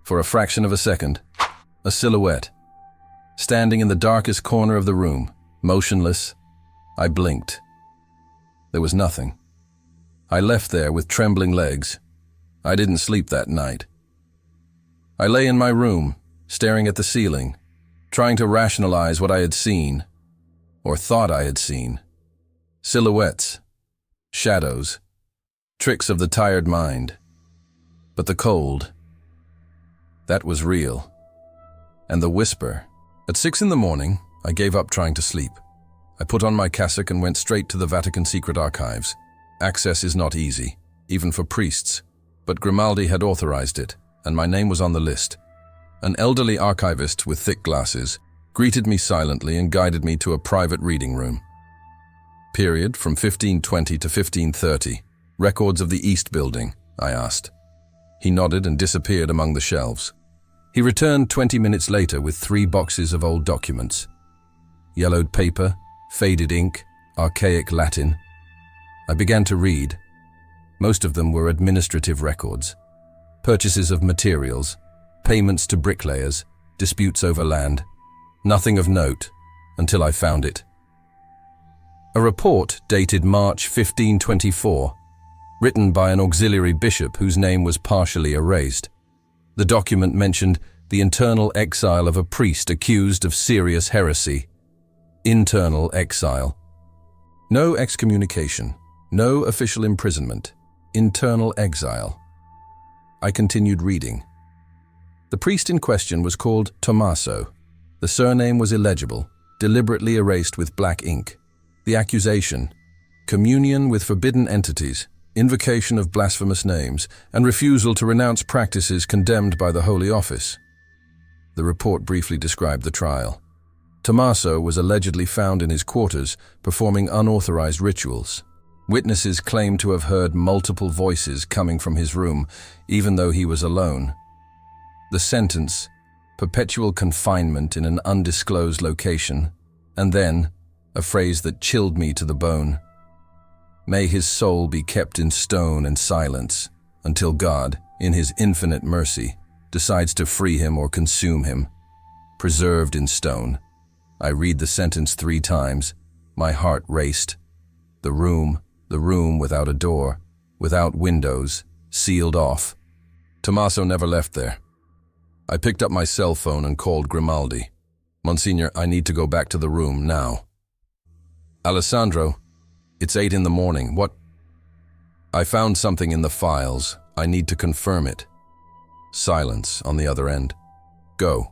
For a fraction of a second, a silhouette, standing in the darkest corner of the room, motionless. I blinked. There was nothing. I left there with trembling legs. I didn't sleep that night. I lay in my room, staring at the ceiling, trying to rationalize what I had seen, or thought I had seen. Silhouettes, shadows, tricks of the tired mind. But the cold, that was real. And the whisper. At 6 in the morning, I gave up trying to sleep. I put on my cassock and went straight to the Vatican secret archives. Access is not easy, even for priests, but Grimaldi had authorized it, and my name was on the list. An elderly archivist with thick glasses greeted me silently and guided me to a private reading room. Period from 1520 to 1530. Records of the East Building, I asked. He nodded and disappeared among the shelves. He returned 20 minutes later with 3 boxes of old documents. Yellowed paper, faded ink, archaic Latin. I began to read. Most of them were administrative records. Purchases of materials, payments to bricklayers, disputes over land. Nothing of note, until I found it. A report dated March 1524, written by an auxiliary bishop whose name was partially erased. The document mentioned the internal exile of a priest accused of serious heresy. Internal exile. No excommunication, no official imprisonment, internal exile. I continued reading. The priest in question was called Tommaso. The surname was illegible, deliberately erased with black ink. The accusation: communion with forbidden entities, invocation of blasphemous names, and refusal to renounce practices condemned by the Holy Office. The report briefly described the trial. Tommaso was allegedly found in his quarters performing unauthorized rituals. Witnesses claimed to have heard multiple voices coming from his room, even though he was alone. The sentence: perpetual confinement in an undisclosed location, and then a phrase that chilled me to the bone. May his soul be kept in stone and silence until God, in his infinite mercy, decides to free him or consume him. Preserved in stone. I read the sentence 3 times. My heart raced. The room without a door, without windows, sealed off. Tommaso never left there. I picked up my cell phone and called Grimaldi. Monsignor, I need to go back to the room now. Alessandro, it's 8 in the morning. What? I found something in the files. I need to confirm it. Silence on the other end. Go,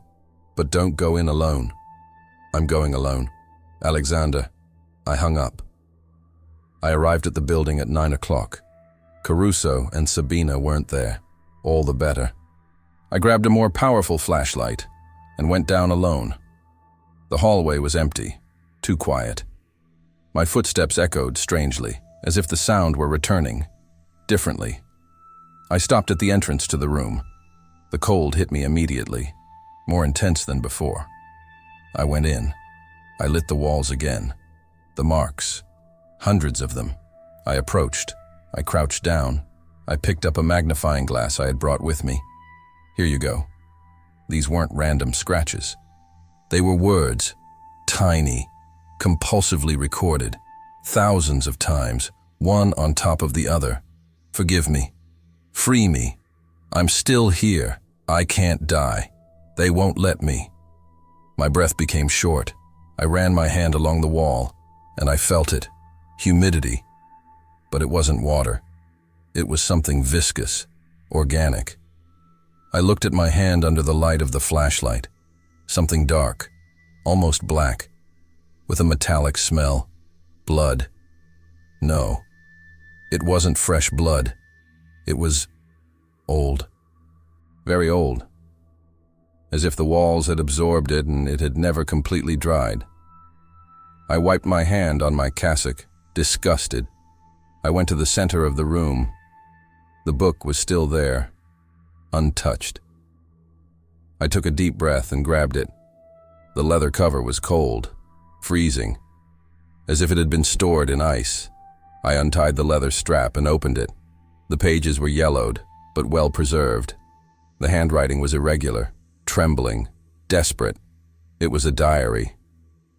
but don't go in alone. I'm going alone. Alexander. I hung up. I arrived at the building at 9 o'clock. Caruso and Sabina weren't there. All the better. I grabbed a more powerful flashlight and went down alone. The hallway was empty, too quiet. My footsteps echoed strangely, as if the sound were returning, differently. I stopped at the entrance to the room. The cold hit me immediately, more intense than before. I went in. I lit the walls again. The marks. Hundreds of them. I approached. I crouched down. I picked up a magnifying glass I had brought with me. Here you go. These weren't random scratches. They were words, tiny, compulsively recorded, thousands of times, one on top of the other. Forgive me. Free me. I'm still here. I can't die. They won't let me. My breath became short. I ran my hand along the wall, and I felt it. Humidity. But it wasn't water. It was something viscous, organic. I looked at my hand under the light of the flashlight. Something dark, almost black, with a metallic smell. Blood. No, it wasn't fresh blood. It was old. Very old. As if the walls had absorbed it and it had never completely dried. I wiped my hand on my cassock, disgusted. I went to the center of the room. The book was still there, untouched. I took a deep breath and grabbed it. The leather cover was cold, freezing, as if it had been stored in ice. I untied the leather strap and opened it. The pages were yellowed, but well preserved. The handwriting was irregular, trembling, desperate. It was a diary.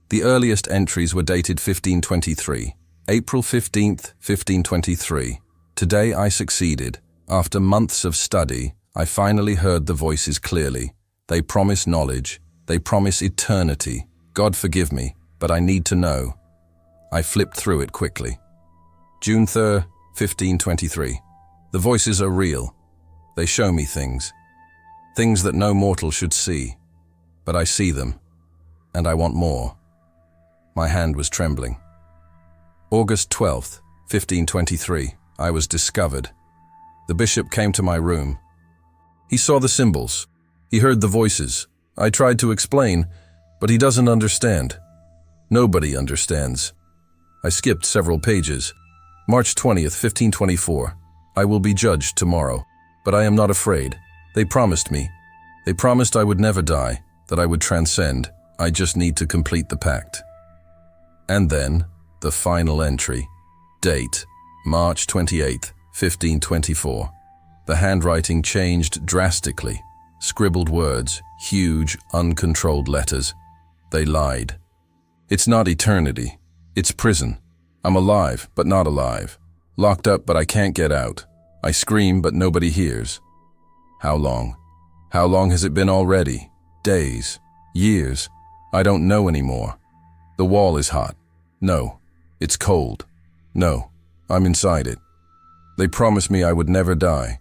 The earliest entries were dated 1523, April 15th, 1523. Today I succeeded. After months of study, I finally heard the voices clearly. They promise knowledge. They promise eternity. God forgive me, but I need to know. I flipped through it quickly. June 3rd, 1523. The voices are real. They show me things. Things that no mortal should see. But I see them, and I want more. My hand was trembling. August 12th, 1523. I was discovered. The bishop came to my room. He saw the symbols. He heard the voices. I tried to explain, but he doesn't understand. Nobody understands. I skipped several pages. March 20th, 1524. I will be judged tomorrow, but I am not afraid. They promised me. They promised I would never die, that I would transcend. I just need to complete the pact. And then, the final entry. Date, March 28th, 1524. The handwriting changed drastically. Scribbled words, huge, uncontrolled letters. They lied. It's not eternity. It's prison. I'm alive, but not alive. Locked up, but I can't get out. I scream, but nobody hears. How long? How long has it been already? Days? Years? I don't know anymore. The wall is hot. No. It's cold. No. I'm inside it. They promised me I would never die.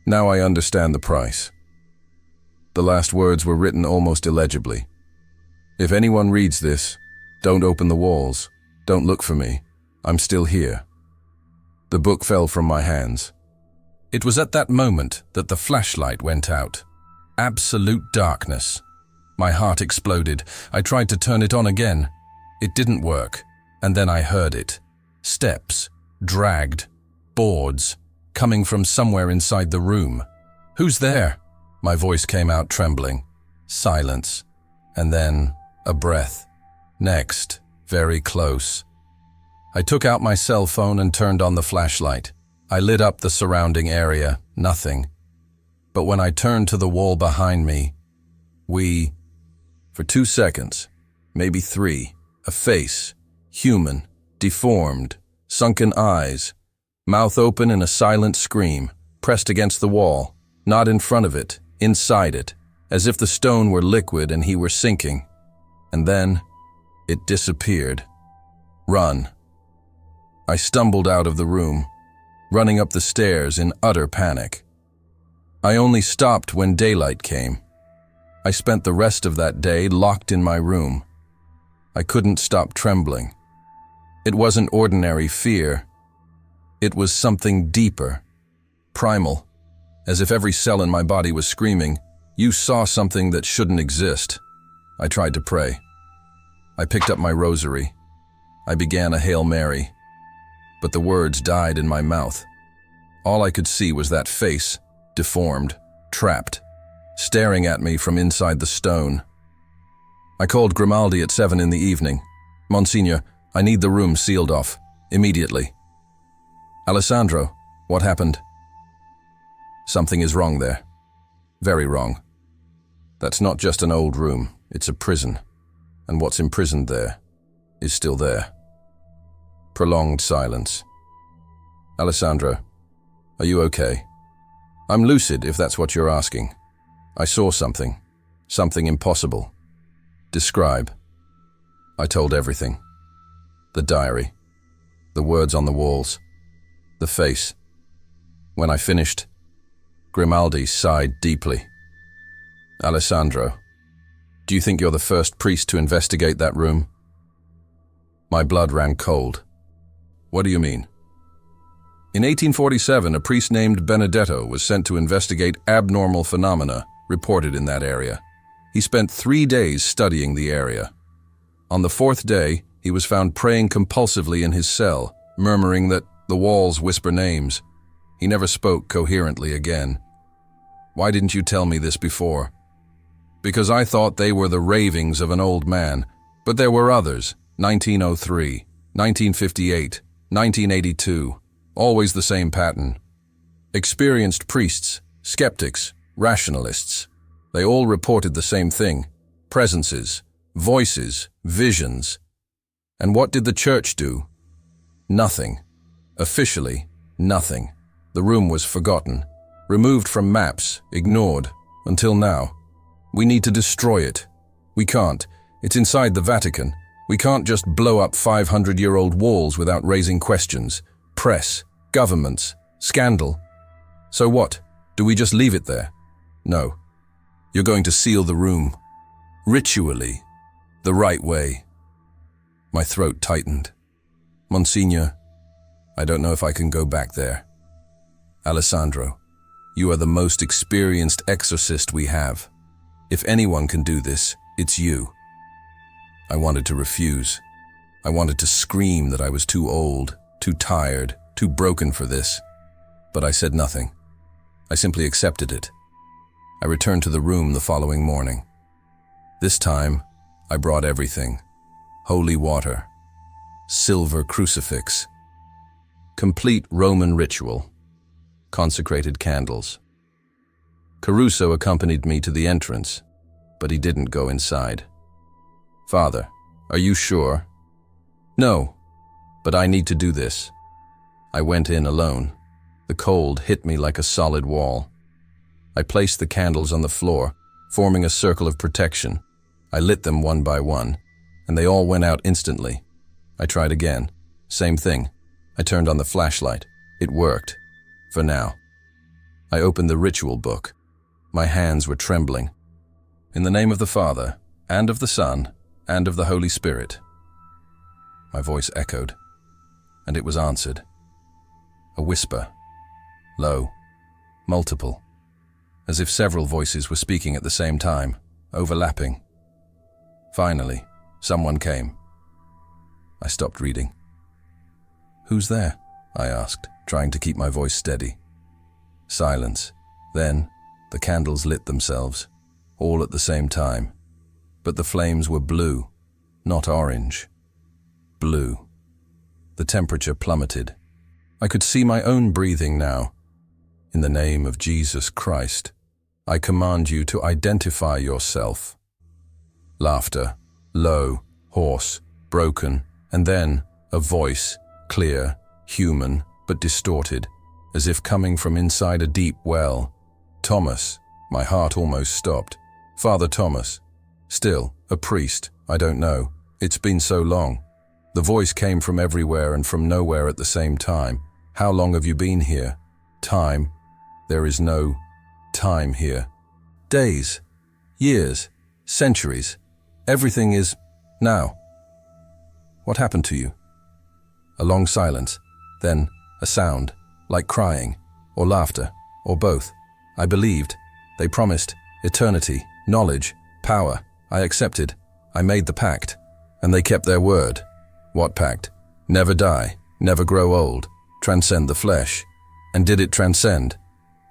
Now I understand the price. The last words were written almost illegibly. If anyone reads this, don't open the walls. Don't look for me. I'm still here. The book fell from my hands. It was at that moment that the flashlight went out. Absolute darkness. My heart exploded. I tried to turn it on again. It didn't work. And then I heard it. Steps, dragged, boards, coming from somewhere inside the room. Who's there? My voice came out trembling. Silence. And then a breath. Next, very close. I took out my cell phone and turned on the flashlight. I lit up the surrounding area. Nothing. But when I turned to the wall behind me, for 2 seconds, maybe 3, a face, human, deformed, sunken eyes, mouth open in a silent scream, pressed against the wall, not in front of it, inside it, as if the stone were liquid and he were sinking. And then, it disappeared. Run. I stumbled out of the room, running up the stairs in utter panic. I only stopped when daylight came. I spent the rest of that day locked in my room. I couldn't stop trembling. It wasn't ordinary fear. It was something deeper, primal, as if every cell in my body was screaming, "You saw something that shouldn't exist." I tried to pray. I picked up my rosary. I began a Hail Mary, but the words died in my mouth. All I could see was that face, deformed, trapped, staring at me from inside the stone. I called Grimaldi at 7 in the evening. "Monsignor, I need the room sealed off, immediately." "Alessandro, what happened?" "Something is wrong there. Very wrong. That's not just an old room, it's a prison. And what's imprisoned there is still there." Prolonged silence. "Alessandro, are you okay?" "I'm lucid, if that's what you're asking. I saw something. Something impossible." "Describe." I told everything. The diary. The words on the walls. The face. When I finished, Grimaldi sighed deeply. "Alessandro, do you think you're the first priest to investigate that room?" My blood ran cold. What do you mean? In 1847, a priest named Benedetto was sent to investigate abnormal phenomena reported in that area. He spent 3 days studying the area. On the 4th day, he was found praying compulsively in his cell, murmuring that the walls whisper names. He never spoke coherently again. Why didn't you tell me this before? Because I thought they were the ravings of an old man, but there were others, 1903, 1958, 1982, always the same pattern. Experienced priests, skeptics, rationalists. They all reported the same thing: presences, voices, visions. And what did the church do? Nothing. Officially, nothing. The room was forgotten, removed from maps, ignored, until now. We need to destroy it. We can't. It's inside the Vatican. We can't just blow up 500-year-old walls without raising questions. Press, governments, scandal. So what? Do we just leave it there? No. You're going to seal the room. Ritually. The right way. My throat tightened. Monsignor, I don't know if I can go back there. Alessandro, you are the most experienced exorcist we have. If anyone can do this, it's you. I wanted to refuse. I wanted to scream that I was too old, too tired, too broken for this. But I said nothing. I simply accepted it. I returned to the room the following morning. This time, I brought everything. Holy water, silver crucifix, complete Roman ritual, consecrated candles. Caruso accompanied me to the entrance, but he didn't go inside. Father, are you sure? No, but I need to do this. I went in alone. The cold hit me like a solid wall. I placed the candles on the floor, forming a circle of protection. I lit them one by one, and they all went out instantly. I tried again. Same thing. I turned on the flashlight. It worked. For now. I opened the ritual book. My hands were trembling. In the name of the Father, and of the Son, and of the Holy Spirit. My voice echoed, and it was answered. A whisper. Low. Multiple. As if several voices were speaking at the same time, overlapping. Finally, someone came. I stopped reading. Who's there? I asked, trying to keep my voice steady. Silence. Then, the candles lit themselves, all at the same time. But the flames were blue, not orange. Blue. The temperature plummeted. I could see my own breathing now. In the name of Jesus Christ, I command you to identify yourself. Laughter, low, hoarse, broken, and then a voice, clear, human, but distorted, as if coming from inside a deep well. Thomas. My heart almost stopped. Father Thomas. Still, a priest, I don't know. It's been so long. The voice came from everywhere and from nowhere at the same time. How long have you been here? Time. There is no time here. Days, years, centuries. Everything is now. What happened to you? A long silence, then a sound, like crying, or laughter, or both. I believed. They promised eternity, knowledge, power. I accepted. I made the pact. And they kept their word. What pact? Never die, never grow old, transcend the flesh. And did it transcend?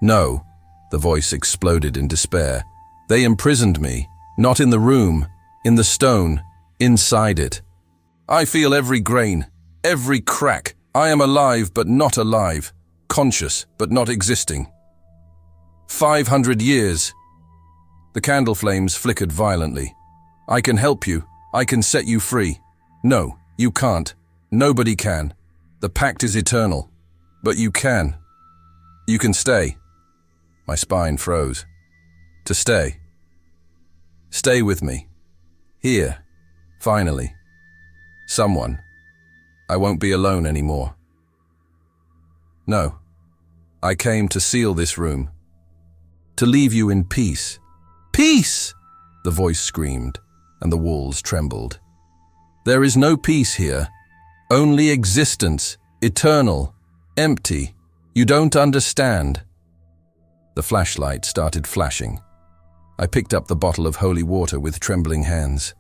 No. The voice exploded in despair. They imprisoned me, not in the room, in the stone, inside it. I feel every grain, every crack. I am alive but not alive, conscious but not existing. 500 years. The candle flames flickered violently. I can help you. I can set you free. No, you can't. Nobody can. The pact is eternal. But you can. You can stay. My spine froze. To stay. Stay with me. Here. Finally. Someone. I won't be alone anymore. No. I came to seal this room. To leave you in peace. Peace! The voice screamed, and the walls trembled. There is no peace here. Only existence. Eternal. Empty. You don't understand. The flashlight started flashing. I picked up the bottle of holy water with trembling hands.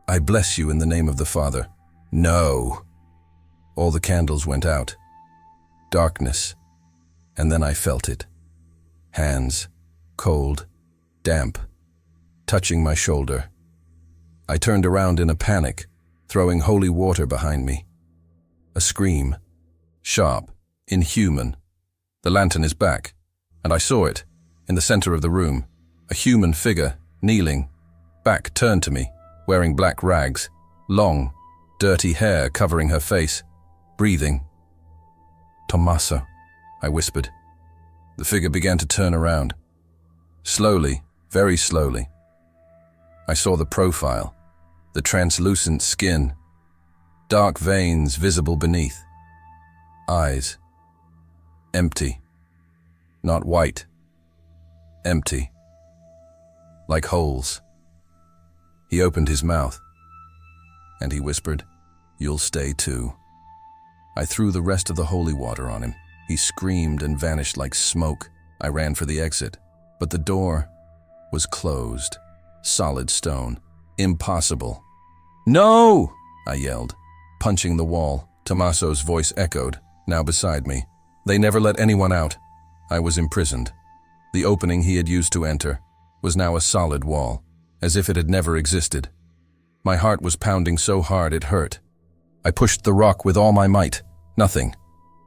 I bless you in the name of the Father. No. All the candles went out. Darkness. And then I felt it. Hands. Cold. Damp. Touching my shoulder. I turned around in a panic, throwing holy water behind me. A scream. Sharp. Inhuman. The lantern is back, and I saw it, in the center of the room, a human figure, kneeling, back turned to me, wearing black rags, long, dirty hair covering her face, breathing. Tommaso, I whispered. The figure began to turn around. Slowly, very slowly. I saw the profile, the translucent skin, dark veins visible beneath. Eyes. Empty. Not white. Empty. Like holes. He opened his mouth, and he whispered, "You'll stay too." I threw the rest of the holy water on him. He screamed and vanished like smoke. I ran for the exit, but the door was closed. Solid stone. Impossible. "No!" I yelled, punching the wall. Tommaso's voice echoed, now beside me. They never let anyone out. I was imprisoned. The opening he had used to enter was now a solid wall, as if it had never existed. My heart was pounding so hard it hurt. I pushed the rock with all my might. Nothing.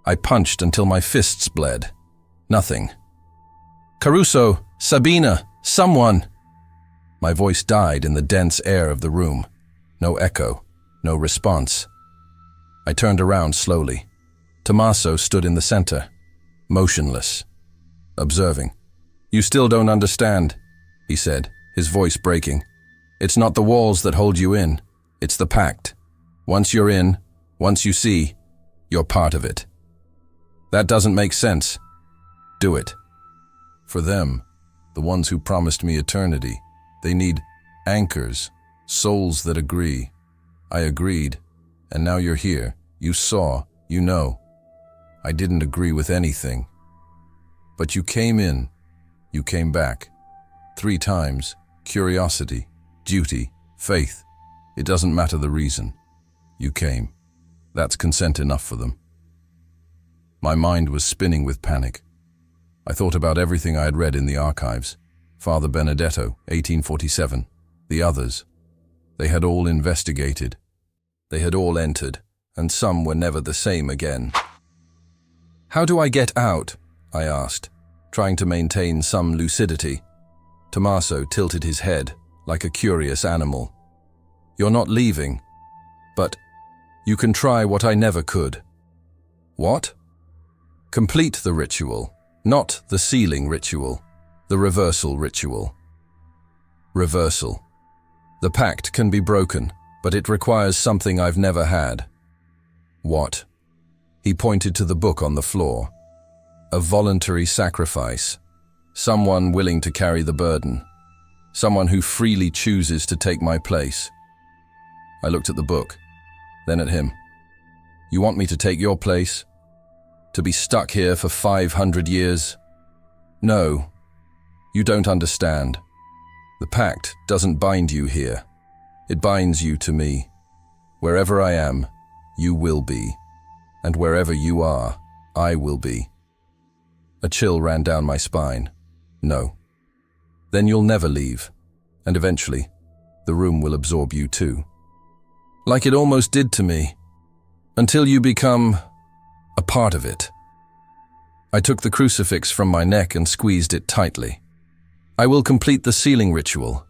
I punched until my fists bled. Nothing. "Caruso! Sabina! Someone!" My voice died in the dense air of the room. No echo. No response. I turned around slowly. Tommaso stood in the center, motionless, observing. "You still don't understand," he said, his voice breaking. "It's not the walls that hold you in. It's the pact. Once you're in, once you see, you're part of it. That doesn't make sense. Do it." For them, the ones who promised me eternity, they need anchors, souls that agree. I agreed, and now you're here. You saw, you know. I didn't agree with anything. But you came in, you came back. 3 times, curiosity, duty, faith. It doesn't matter the reason. You came. That's consent enough for them. My mind was spinning with panic. I thought about everything I had read in the archives. Father Benedetto, 1847. The others. They had all investigated. They had all entered, and some were never the same again. "How do I get out?" I asked, trying to maintain some lucidity. Tommaso tilted his head, like a curious animal. "You're not leaving, but you can try what I never could." "What?" "Complete the ritual, not the sealing ritual, the reversal ritual." Reversal. The pact can be broken, but it requires something I've never had. What? He pointed to the book on the floor. A voluntary sacrifice. Someone willing to carry the burden. Someone who freely chooses to take my place. I looked at the book, then at him. "You want me to take your place? To be stuck here for 500 years? No, you don't understand. The pact doesn't bind you here. It binds you to me. Wherever I am, you will be. And wherever you are, I will be." A chill ran down my spine. No. Then you'll never leave. And eventually, the room will absorb you too. Like it almost did to me. Until you become a part of it. I took the crucifix from my neck and squeezed it tightly. "I will complete the sealing ritual.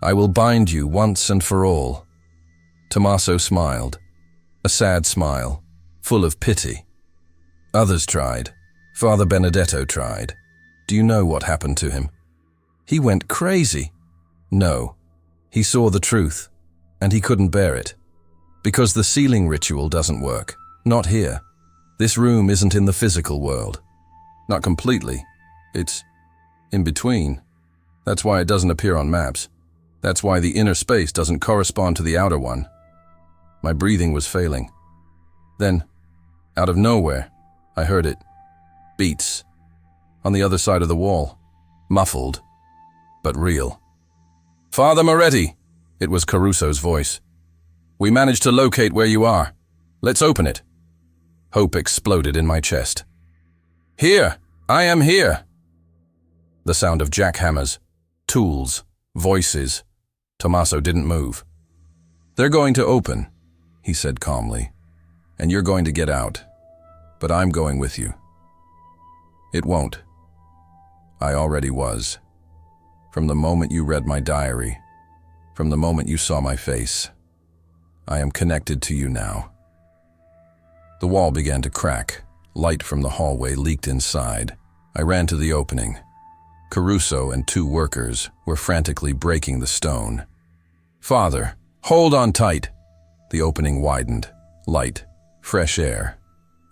I will bind you once and for all." Tommaso smiled. A sad smile, full of pity. Others tried. Father Benedetto tried. Do you know what happened to him? He went crazy. No. He saw the truth, and he couldn't bear it. Because the sealing ritual doesn't work. Not here. This room isn't in the physical world. Not completely. It's in between. That's why it doesn't appear on maps. That's why the inner space doesn't correspond to the outer one. My breathing was failing. Then, Out of nowhere, I heard it. Beats. On the other side of the wall. Muffled, but real. "Father Moretti!" It was Caruso's voice. "We managed to locate where you are. Let's open it." Hope exploded in my chest. "Here! I am here!" The sound of jackhammers, tools, voices. Tommaso didn't move. "They're going to open," he said calmly, "and you're going to get out. But I'm going with you." It won't. I already was. From the moment you read my diary, from the moment you saw my face, I am connected to you now. The wall began to crack. Light from the hallway leaked inside. I ran to the opening. Caruso and 2 workers were frantically breaking the stone. "Father, hold on tight." The opening widened. Light, fresh air.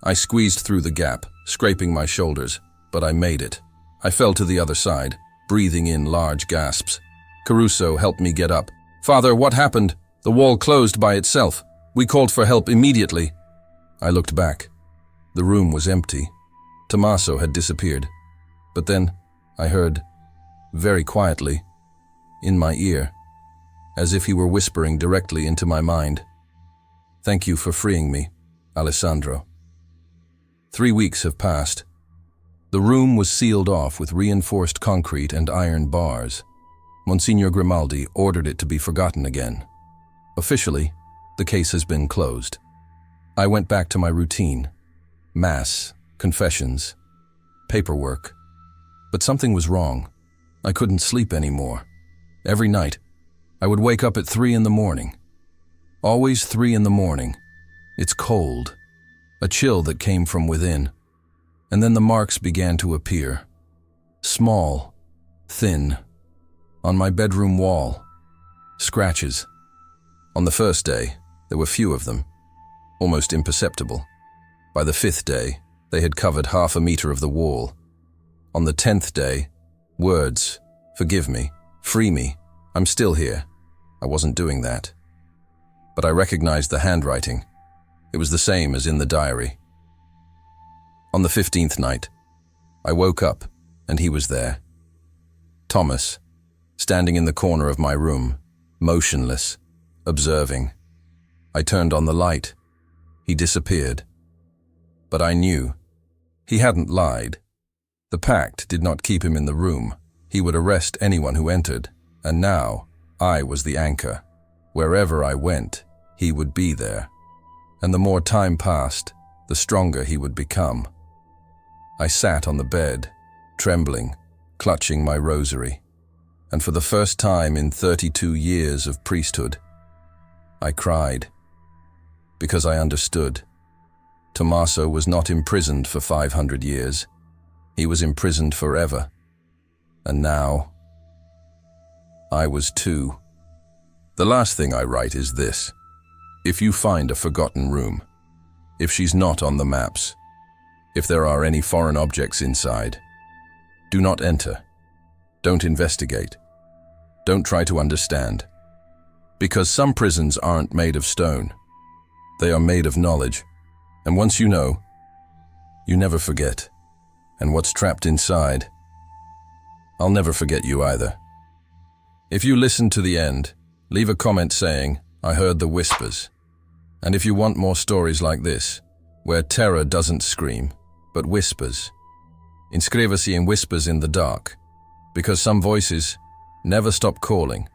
I squeezed through the gap, scraping my shoulders, but I made it. I fell to the other side, breathing in large gasps. Caruso helped me get up. "Father, what happened? The wall closed by itself. We called for help immediately." I looked back. The room was empty. Tommaso had disappeared. But then I heard, very quietly, in my ear, as if he were whispering directly into my mind, "Thank you for freeing me, Alessandro." 3 weeks have passed. The room was sealed off with reinforced concrete and iron bars. Monsignor Grimaldi ordered it to be forgotten again. Officially, the case has been closed. I went back to my routine. Mass, confessions, paperwork. But something was wrong. I couldn't sleep anymore. Every night, I would wake up at 3 in the morning. Always 3 in the morning. It's cold. A chill that came from within. And then the marks began to appear. Small, thin, on my bedroom wall. Scratches. On the first day, there were few of them, almost imperceptible. By the 5th day, they had covered half a meter of the wall. On the 10th day, words, "Forgive me, free me, I'm still here." I wasn't doing that. But I recognized the handwriting. It was the same as in the diary. On the 15th night, I woke up and he was there. Thomas, standing in the corner of my room, motionless, observing. I turned on the light. He disappeared. But I knew. He hadn't lied. The pact did not keep him in the room. He would arrest anyone who entered, and now I was the anchor. Wherever I went, he would be there. And the more time passed, the stronger he would become. I sat on the bed, trembling, clutching my rosary. And for the first time in 32 years of priesthood, I cried. Because I understood. Tommaso was not imprisoned for 500 years. He was imprisoned forever. And now, I was too. The last thing I write is this. If you find a forgotten room, if she's not on the maps, if there are any foreign objects inside, do not enter. Don't investigate. Don't try to understand. Because some prisons aren't made of stone. They are made of knowledge. And once you know, you never forget. And what's trapped inside, I'll never forget you either. If you listen to the end, leave a comment saying, "I heard the whispers." And if you want more stories like this, where terror doesn't scream, but whispers, inscreva-se in Whispers in the Dark, because some voices never stop calling.